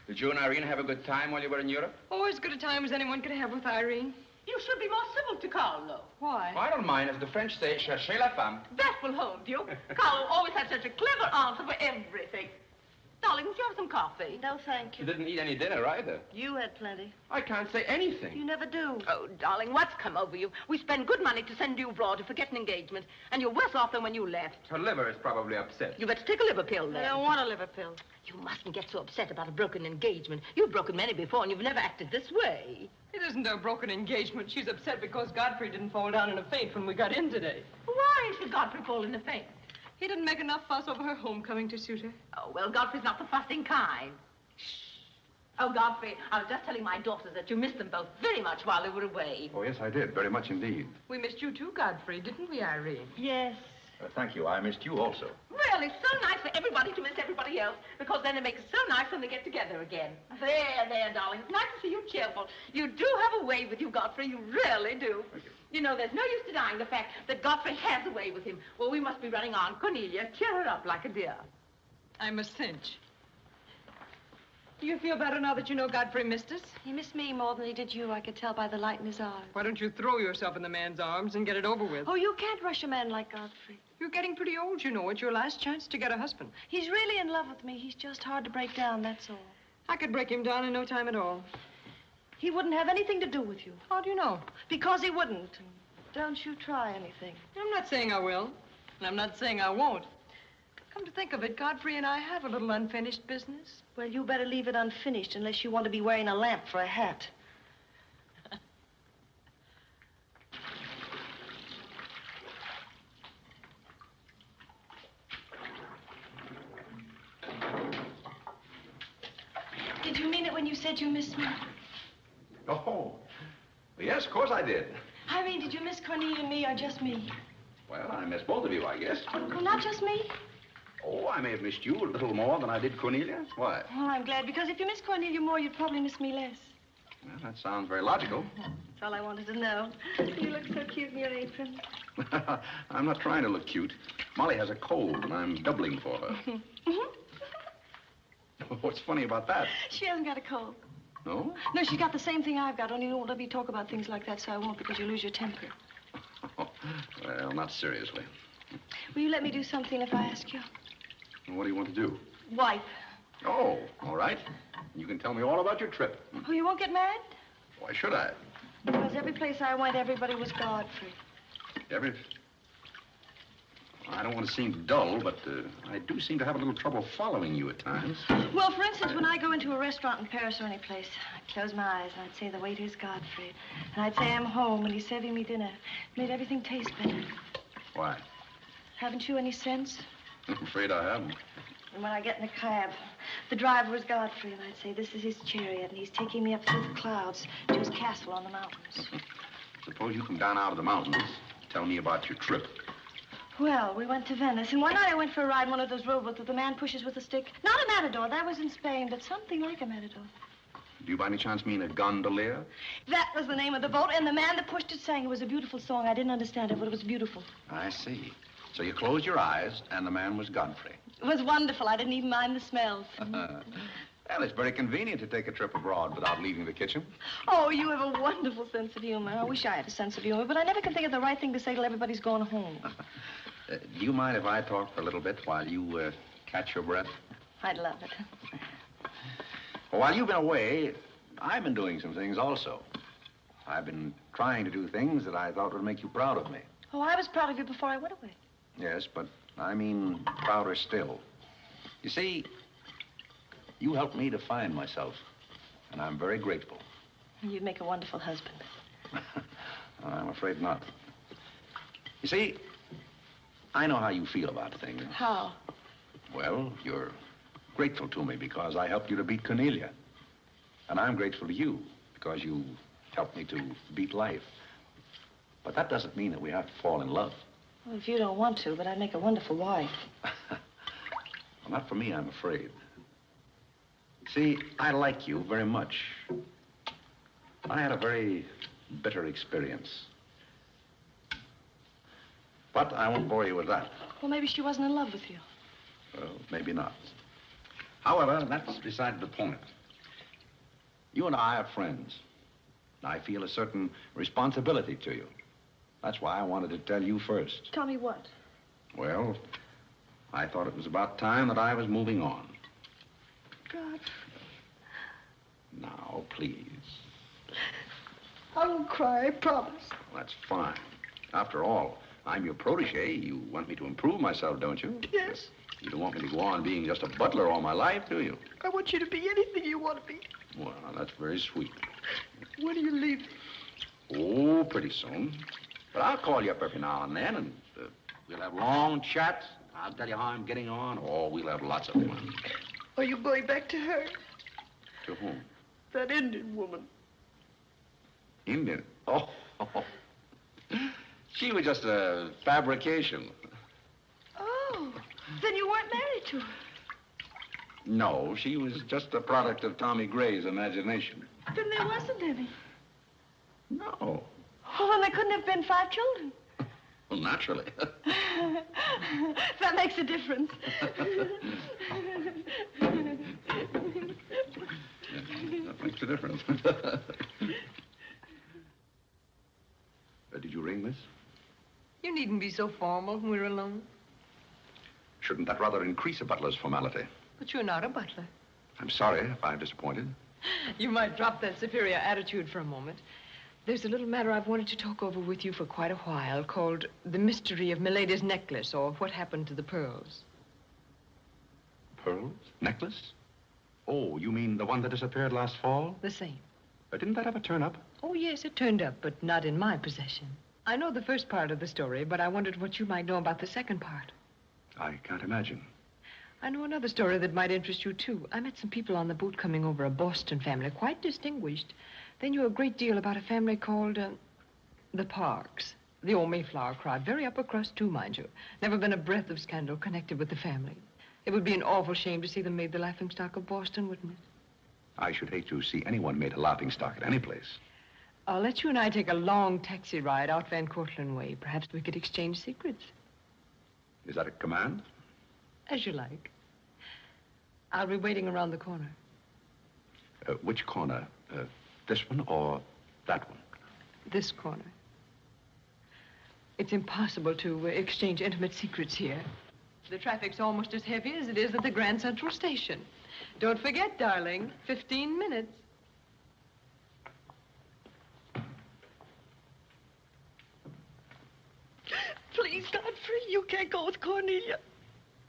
Did you and Irene have a good time while you were in Europe? Oh, as good a time as anyone could have with Irene. You should be more civil to Carlo. Why? I don't mind. As the French say, cherchez la femme. That will hold you. Carlo always had such a clever answer for everything. Darling, would you have some coffee? No, thank You you. didn't eat any dinner either. You had plenty. I can't say anything. You never do. Oh, darling, what's come over you? We spend good money to send you abroad to forget an engagement, and you're worse off than when you left. Her liver is probably upset. You better take a liver pill, I then. don't want a liver pill. You mustn't get so upset about a broken engagement. You've broken many before, and you've never acted this way. It isn't a broken engagement. She's upset because Godfrey didn't fall down in a faint when we got in today. Why should Godfrey fall in a faint? He didn't make enough fuss over her homecoming to suit her. Oh, well, Godfrey's not the fussing kind. Shh. Oh, Godfrey, I was just telling my daughters that you missed them both very much while they were away. Oh, yes, I did. Very much indeed. We missed you too, Godfrey, didn't we, Irene? Yes. Thank you. I missed you also. Well, it's so nice for everybody to miss everybody else, because then it makes it so nice when they get together again. There, darling. It's nice to see you cheerful. You do have a way with you, Godfrey. You really do. Thank you. You know, there's no use denying the fact that Godfrey has a way with him. Well, we must be running on. Cornelia, cheer her up like a dear. I'm a cinch. Do you feel better now that you know Godfrey missed us? He missed me more than he did you. I could tell by the light in his eyes. Why don't you throw yourself in the man's arms and get it over with? Oh, you can't rush a man like Godfrey. You're getting pretty old, you know. It's your last chance to get a husband. He's really in love with me. He's just hard to break down, that's all. I could break him down in no time at all. He wouldn't have anything to do with you. How do you know? Because he wouldn't. Don't you try anything. I'm not saying I will, and I'm not saying I won't. Come to think of it, Godfrey and I have a little unfinished business. Well, you better leave it unfinished unless you want to be wearing a lamp for a hat. Did you mean it when you said you missed me? Oh, yes, of course I did. I mean, did you miss Cornelia and me or just me? Well, I missed both of you, I guess. Well, not just me? Oh, I may have missed you a little more than I did Cornelia. Why? Well, I'm glad, because if you miss Cornelia more, you'd probably miss me less. Well, that sounds very logical. That's all I wanted to know. You look so cute in your apron. I'm not trying to look cute. Molly has a cold, and I'm doubling for her. What's funny about that? She hasn't got a cold. No? No, she's got the same thing I've got, only you won't let me talk about things like that, so I won't, because you lose your temper. Well, not seriously. Will you let me do something if I ask you? What do you want to do? Wife. Oh, all right. You can tell me all about your trip. Oh, you won't get married? Why should I? Because every place I went, everybody was Godfrey. I don't want to seem dull, but I do seem to have a little trouble following you at times. Well, for instance, when I go into a restaurant in Paris or any place, I'd close my eyes and I'd say the waiter's Godfrey. And I'd say I'm home and he's serving me dinner. Made everything taste better. Why? Haven't you any sense? I'm afraid I haven't. And when I get in a cab, the driver was Godfrey, and I'd say, this is his chariot, and he's taking me up through the clouds to his castle on the mountains. Suppose you come down out of the mountains. Tell me about your trip. Well, we went to Venice, and one night I went for a ride in one of those rowboats that the man pushes with a stick. Not a matador, that was in Spain, but something like a matador. Do you by any chance mean a gondolier? That was the name of the boat, and the man that pushed it sang. It was a beautiful song. I didn't understand it, but it was beautiful. I see. So you closed your eyes, and the man was Godfrey. It was wonderful. I didn't even mind the smells. Well, it's very convenient to take a trip abroad without leaving the kitchen. Oh, you have a wonderful sense of humor. I wish I had a sense of humor, but I never can think of the right thing to say till everybody's gone home. Do you mind if I talk for a little bit while you catch your breath? I'd love it. Well, while you've been away, I've been doing some things also. I've been trying to do things that I thought would make you proud of me. Oh, I was proud of you before I went away. Yes, but I mean prouder still. You see, you helped me to find myself, and I'm very grateful. You'd make a wonderful husband. I'm afraid not. You see, I know how you feel about things. How? Well, you're grateful to me because I helped you to beat Cornelia. And I'm grateful to you because you helped me to beat life. But that doesn't mean that we have to fall in love. Well, if you don't want to, but I'd make a wonderful wife. Well, not for me, I'm afraid. See, I like you very much. I had a very bitter experience. But I won't bore you with that. Well, maybe she wasn't in love with you. Well, maybe not. However, that's beside the point. You and I are friends. I feel a certain responsibility to you. That's why I wanted to tell you first. Tell me what? Well, I thought it was about time that I was moving on. God. Now, please. I won't cry, I promise. Well, that's fine. After all, I'm your protege. You want me to improve myself, don't you? Yes. You don't want me to go on being just a butler all my life, do you? I want you to be anything you want to be. Well, that's very sweet. When are you leaving? Oh, pretty soon. But I'll call you up every now and then, and we'll have long chats. I'll tell you how I'm getting on. Oh, we'll have lots of fun. Are you going back to her? To whom? That Indian woman. Indian? Oh. She was just a fabrication. Oh, then you weren't married to her. No, she was just a product of Tommy Gray's imagination. Then there wasn't any. No. Oh, well, there couldn't have been 5 children. Well, naturally. That makes a difference. That makes a difference. Did you ring, miss? You needn't be so formal when we're alone. Shouldn't that rather increase a butler's formality? But you're not a butler. I'm sorry if I've disappointed. You might drop that superior attitude for a moment. There's a little matter I've wanted to talk over with you for quite a while called The Mystery of Milady's Necklace, or What Happened to the Pearls. Pearls? Necklace? Oh, you mean the one that disappeared last fall? The same. Didn't that ever turn up? Oh, yes, it turned up, but not in my possession. I know the first part of the story, but I wondered what you might know about the second part. I can't imagine. I know another story that might interest you, too. I met some people on the boat coming over, a Boston family, quite distinguished. They knew a great deal about a family called, the Parks. The old Mayflower crowd. Very upper crust, too, mind you. Never been a breath of scandal connected with the family. It would be an awful shame to see them made the laughingstock of Boston, wouldn't it? I should hate to see anyone made a laughingstock at any place. I'll let you and I take a long taxi ride out Van Cortlandt way. Perhaps we could exchange secrets. Is that a command? As you like. I'll be waiting around the corner. Which corner? This one or that one? This corner. It's impossible to exchange intimate secrets here. The traffic's almost as heavy as it is at the Grand Central Station. Don't forget, darling, 15 minutes. Please, Godfrey, you can't go with Cornelia.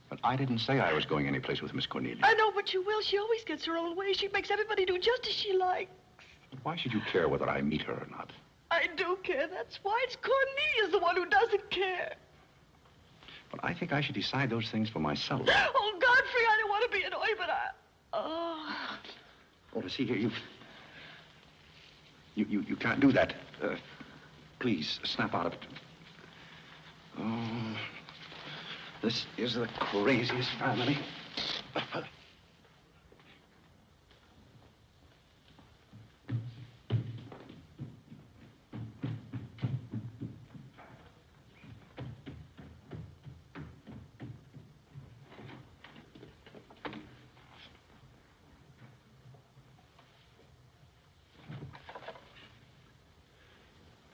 But I didn't say I was going anyplace with Miss Cornelia. I know, but you will. She always gets her own way. She makes everybody do just as she likes. Why should you care whether I meet her or not? I do care. That's why. It's Cornelia's the one who doesn't care. But I think I should decide those things for myself. Oh, Godfrey, I don't want to be annoyed, but Oh, see here, you can't do that. Please, snap out of it. Oh, this is the craziest family.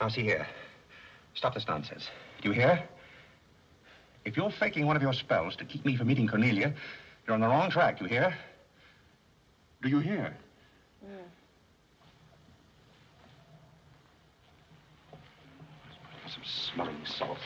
Now, see here. Stop this nonsense. Do you hear? If you're faking one of your spells to keep me from meeting Cornelia, you're on the wrong track, you hear? Do you hear? Yeah. Some smelling salt.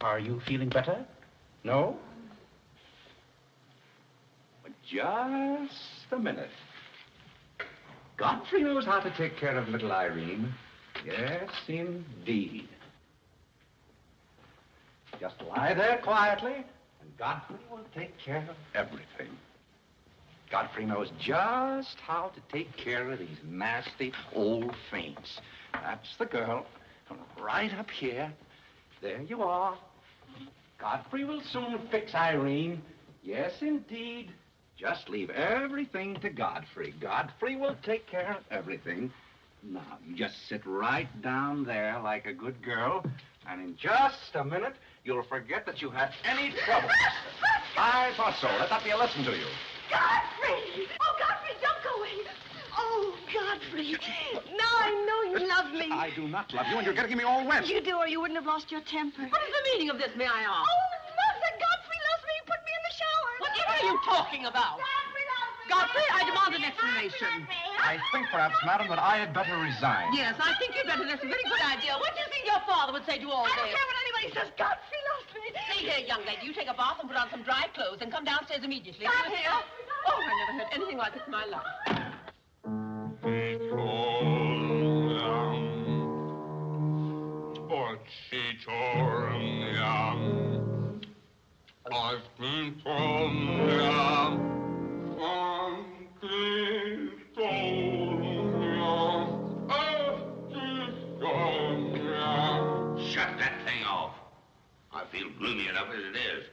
Are you feeling better? No? But just a minute. Godfrey knows how to take care of little Irene. Yes, indeed. Just lie there quietly, and Godfrey will take care of everything. Godfrey knows just how to take care of these nasty old faints. That's the girl. Right up here. There you are. Godfrey will soon fix Irene. Yes, indeed. Just leave everything to Godfrey. Godfrey will take care of everything. Now, you just sit right down there like a good girl, and in just a minute, you'll forget that you had any trouble. I thought so. Let that be a lesson to you. Godfrey! Oh, Godfrey, don't go away. Oh, Godfrey. Now I know you love me. I do not love you, and you're getting me all wet. You do, or you wouldn't have lost your temper. What is the meaning of this, may I ask? Oh, Mother, Godfrey loves me. He put me in the shower. Whatever are you talking about? Godfrey loves me. Godfrey, I I demand an explanation. I think perhaps, madam, that I had better resign. Yes, I think you'd better. That's a very good idea. What do you think your father would say to all this? I don't care what anybody says. Godfrey lost me. See here, young lady, you take a bath and put on some dry clothes and come downstairs immediately. Are you here? Oh, I never heard anything like it in my life. I've been told, Shut that thing off. I feel gloomy enough as it is.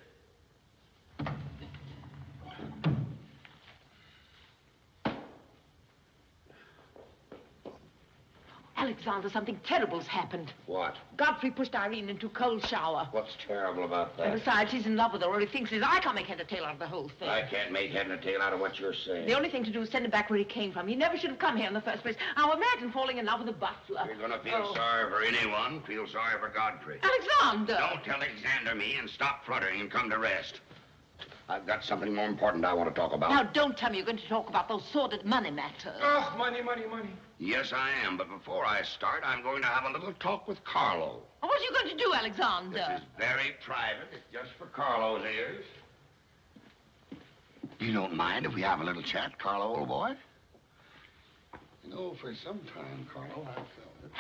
Alexander, something terrible's happened. What? Godfrey pushed Irene into a cold shower. What's terrible about And that? besides, he's in love with her, or he thinks I can't make head or tail out of the whole thing. I can't make head and tail out of what you're saying. The only thing to do is send him back where he came from. He never should have come here in the first place. Now imagine falling in love with a butler. You're going to feel sorry for anyone. Feel sorry for Godfrey. Alexander! Don't tell Alexander me and stop fluttering and come to rest. I've got something more important I want to talk about. Now, don't tell me you're going to talk about those sordid money matters. Oh, money, money, money. Yes, I am. But before I start, I'm going to have a little talk with Carlo. What are you going to do, Alexander? This is very private. It's just for Carlo's ears. You don't mind if we have a little chat, Carlo, old boy? You know, for some time, Carlo, I've felt it.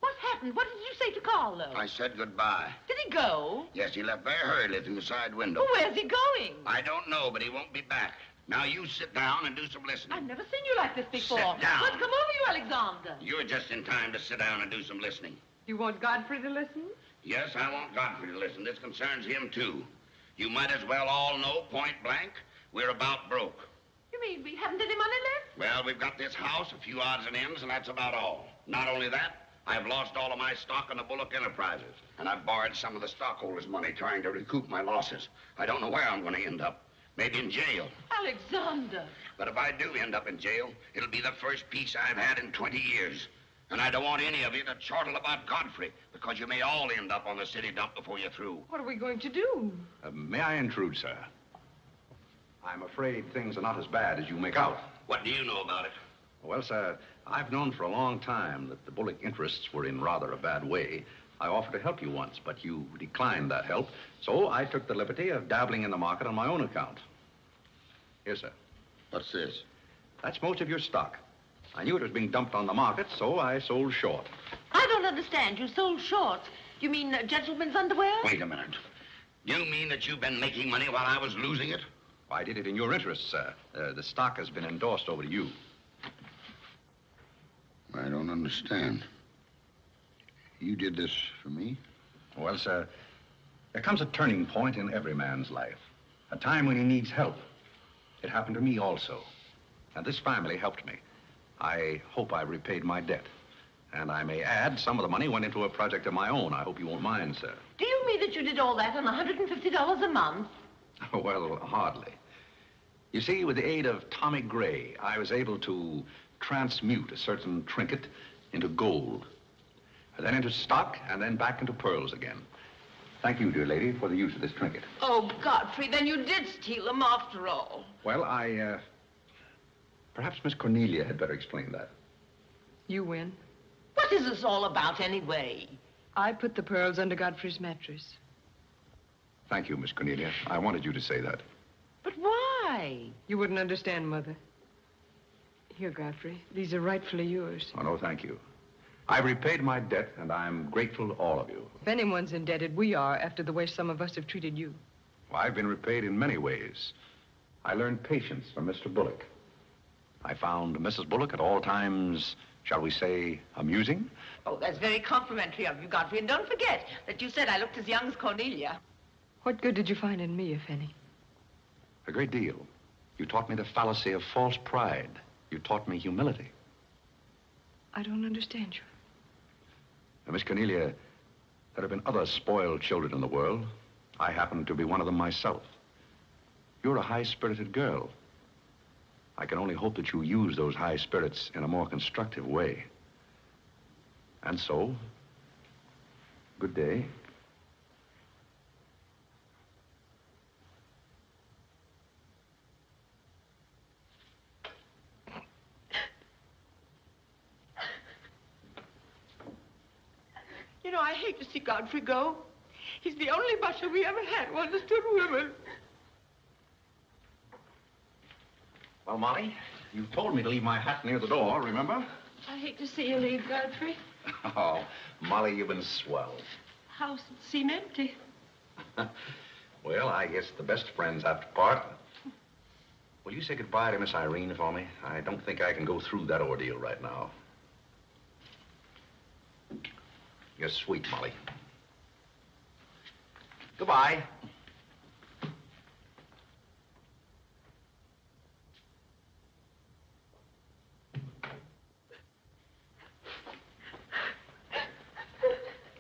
What happened? What did you say to Carlo? I said goodbye. Did he go? Yes, he left very hurriedly through the side window. Well, where's he going? I don't know, but he won't be back. Now, you sit down and do some listening. I've never seen you like this before. Sit down. What's come over you, Alexander? You're just in time to sit down and do some listening. You want Godfrey to listen? Yes, I want Godfrey to listen. This concerns him, too. You might as well all know, point blank, we're about broke. You mean we haven't any money left? Well, we've got this house, a few odds and ends, and that's about all. Not only that, I've lost all of my stock in the Bullock Enterprises, and I've borrowed some of the stockholders' money trying to recoup my losses. I don't know where I'm going to end up. Maybe in jail. Alexander. But if I do end up in jail, it'll be the first peace I've had in 20 years. And I don't want any of you to chortle about Godfrey, because you may all end up on the city dump before you're through. What are we going to do? May I intrude, sir? I'm afraid things are not as bad as you make out. What do you know about it? Well, sir, I've known for a long time that the Bullock interests were in rather a bad way. I offered to help you once, but you declined that help. So I took the liberty of dabbling in the market on my own account. Here, sir. What's this? That's most of your stock. I knew it was being dumped on the market, so I sold short. I don't understand. You sold short. You mean gentlemen's underwear? Wait a minute. You mean that you've been making money while I was losing it? I did it in your interest, sir. The stock has been endorsed over to you. I don't understand. You did this for me? Well, sir, there comes a turning point in every man's life. A time when he needs help. It happened to me also. And this family helped me. I hope I repaid my debt. And I may add, some of the money went into a project of my own. I hope you won't mind, sir. Do you mean that you did all that on $150 a month? Well, hardly. You see, with the aid of Tommy Gray, I was able to transmute a certain trinket into gold. And then into stock, and then back into pearls again. Thank you, dear lady, for the use of this trinket. Oh, Godfrey, then you did steal them after all. Well, perhaps Miss Cornelia had better explain that. You win. What is this all about, anyway? I put the pearls under Godfrey's mattress. Thank you, Miss Cornelia. I wanted you to say that. But why? You wouldn't understand, Mother. Here, Godfrey. These are rightfully yours. Oh, no, thank you. I've repaid my debt, and I'm grateful to all of you. If anyone's indebted, we are, after the way some of us have treated you. Well, I've been repaid in many ways. I learned patience from Mr. Bullock. I found Mrs. Bullock at all times, shall we say, amusing. Oh, that's very complimentary of you, Godfrey. And don't forget that you said I looked as young as Cornelia. What good did you find in me, if any? A great deal. You taught me the fallacy of false pride. You taught me humility. I don't understand you. Now, Miss Cornelia, there have been other spoiled children in the world. I happen to be one of them myself. You're a high-spirited girl. I can only hope that you use those high spirits in a more constructive way. And so, good day. know, I hate to see Godfrey go. He's the only butler we ever had who understood women. Well, Molly, you told me to leave my hat near the door, remember? I hate to see you leave, Godfrey. Oh, Molly, you've been swell. House seem empty. Well, I guess the best friends have to part. Will you say goodbye to Miss Irene for me? I don't think I can go through that ordeal right now. You're sweet, Molly. Goodbye.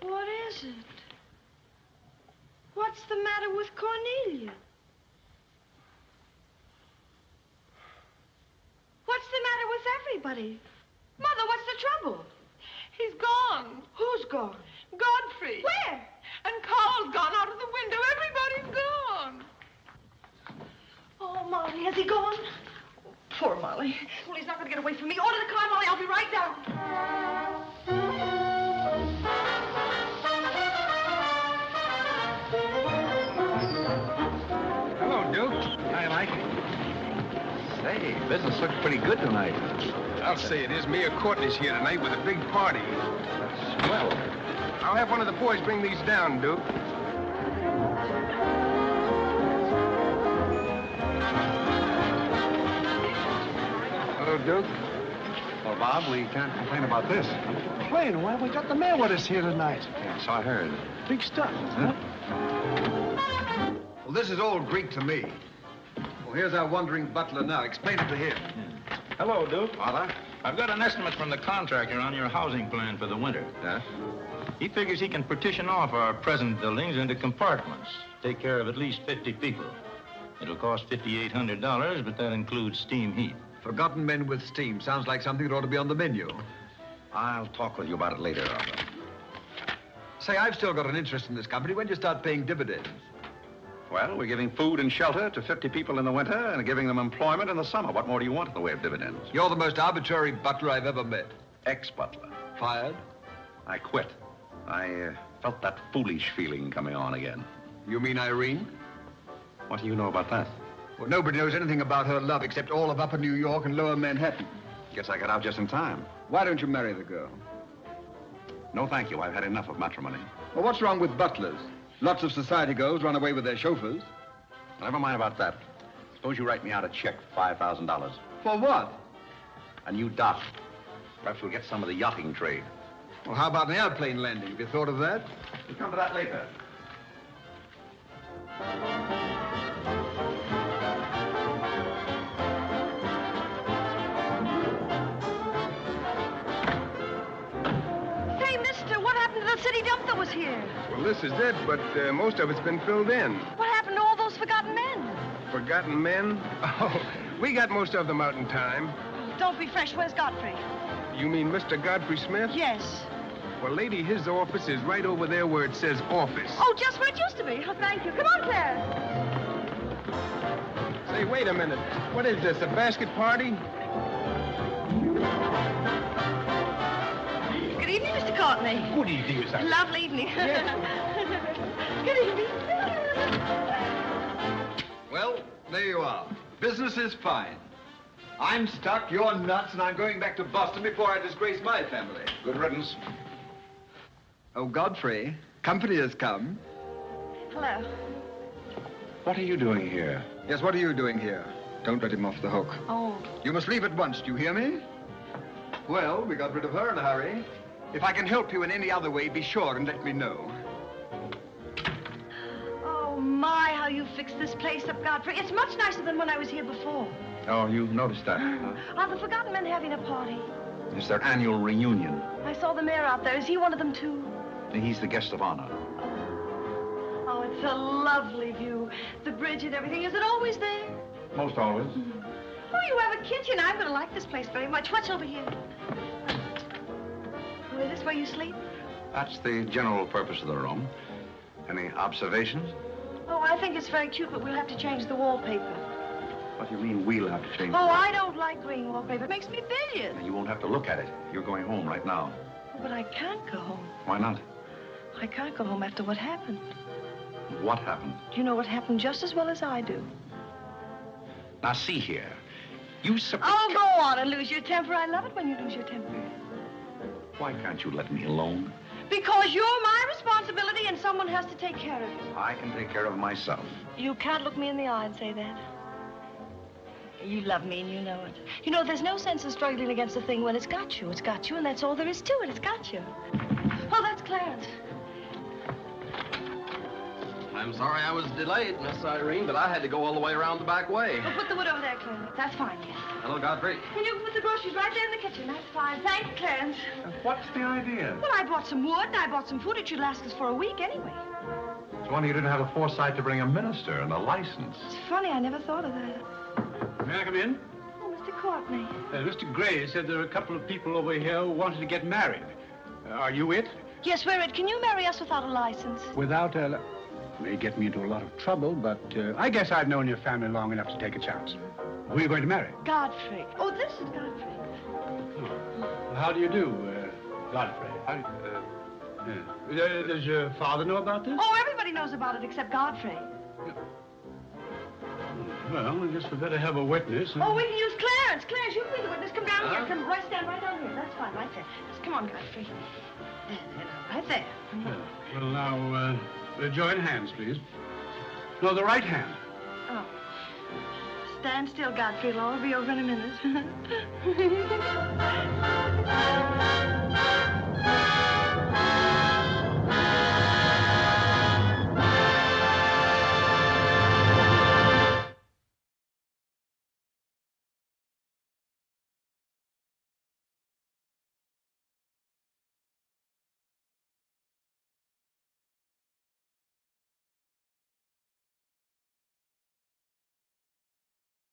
What is it? What's the matter with Cornelia? What's the matter with everybody? Mother, what's the trouble? He's gone. Who's gone? Godfrey. Where? And Carl's gone out of the window. Everybody's gone. Oh, Molly, has he gone? Poor Molly. Well, he's not going to get away from me. Order the car, Molly. I'll be right down. Hello, Duke. Hi, Mike. Say, business looks pretty good tonight. I'll say it is. Mia Courtney's here tonight with a big party. Swell. I'll have one of the boys bring these down, Duke. Hello, Duke. Well, Bob, we can't complain about this. Complain? Why, we got the mayor with us here tonight. Yeah, so I heard. Big stuff, huh? Well, this is all Greek to me. Well, here's our wandering butler now. Explain it to him. Hello, Duke. Father? I've got an estimate from the contractor on your housing plan for the winter. Yeah? He figures he can partition off our present buildings into compartments, take care of at least 50 people. It'll cost $5,800, but that includes steam heat. Forgotten men with steam. Sounds like something that ought to be on the menu. I'll talk with you about it later, Arthur. Say, I've still got an interest in this company. When do you start paying dividends? Well, we're giving food and shelter to 50 people in the winter and giving them employment in the summer. What more do you want in the way of dividends? You're the most arbitrary butler I've ever met. Ex-butler. Fired? I quit. I felt that foolish feeling coming on again. You mean Irene? What do you know about that? Well, nobody knows anything about her love except all of Upper New York and Lower Manhattan. Guess I got out just in time. Why don't you marry the girl? No, thank you. I've had enough of matrimony. Well, what's wrong with butlers? Lots of society girls run away with their chauffeurs. Never mind about that. Suppose you write me out a check for $5,000. For what? A new dock. Perhaps we'll get some of the yachting trade. Well, how about an airplane landing? Have you thought of that? We'll come to that later. Say, mister, what happened to the city dump that was here? Well, this is it, but most of it's been filled in. What happened to all those forgotten men? Forgotten men? Oh, we got most of them out in time. Don't be fresh. Where's Godfrey? You mean Mr. Godfrey Smith? Yes. Well, lady, his office is right over there where it says office. Oh, just where it used to be. Oh, thank you. Come on, Claire. Say, wait a minute. What is this, a basket party? Good evening, Mr. Courtney. Good evening, Miss Irene. Lovely evening. Good evening. Well, there you are. Business is fine. I'm stuck, you're nuts, and I'm going back to Boston before I disgrace my family. Good riddance. Oh, Godfrey, company has come. Hello. What are you doing here? Yes, what are you doing here? Don't let him off the hook. Oh. You must leave at once, do you hear me? Well, we got rid of her in a hurry. If I can help you in any other way, be sure and let me know. Oh, my, how you fixed this place up, Godfrey. It's much nicer than when I was here before. Oh, you've noticed that, huh? Are the forgotten men having a party? It's their annual reunion. I saw the mayor out there. Is he one of them, too? He's the guest of honor. Oh, it's a lovely view. The bridge and everything. Is it always there? Most always. Oh, you have a kitchen. I'm going to like this place very much. What's over here? Oh, is this where you sleep? That's the general purpose of the room. Any observations? Oh, I think it's very cute, but we'll have to change the wallpaper. What do you mean we'll have to change? Oh, I don't like green wallpaper. It makes me bilious. You won't have to look at it. You're going home right now. But I can't go home. Why not? I can't go home after what happened. What happened? You know what happened just as well as I do. Now, see here. You Oh, go on and lose your temper. I love it when you lose your temper. Why can't you let me alone? Because you're my responsibility and someone has to take care of you. I can take care of myself. You can't look me in the eye and say that. You love me and you know it. You know, there's no sense in struggling against a thing when it's got you. It's got you, and that's all there is to it. It's got you. Oh, that's Clarence. I'm sorry I was delayed, Miss Irene, but I had to go all the way around the back way. Well, put the wood over there, Clarence. That's fine, yes. Hello, Godfrey. And you can put the groceries right there in the kitchen. That's fine. Thanks, Clarence. What's the idea? Well, I bought some wood and I bought some food. It should last us for a week anyway. It's wonder you didn't have the foresight to bring a minister and a license. It's funny, I never thought of that. May I come in? Oh, Mr. Courtney. Mr. Gray said there are a couple of people over here who wanted to get married. Are you it? Yes, we're it. Can you marry us without a license? Without a... May get me into a lot of trouble, but I guess I've known your family long enough to take a chance. Who are you going to marry? Godfrey. Oh, this is Godfrey. Oh. How do you do, Godfrey? Does your father know about this? Oh, everybody knows about it except Godfrey. Well, I guess we better have a witness. Oh, we can use Clarence. Clarence, you can be the witness. Come down here. Come right, stand right down here. That's fine, right there. Just come on, Godfrey. There, right there. Well, now, join hands, please. No, the right hand. Oh. Stand still, Godfrey. It'll all be over in a minute.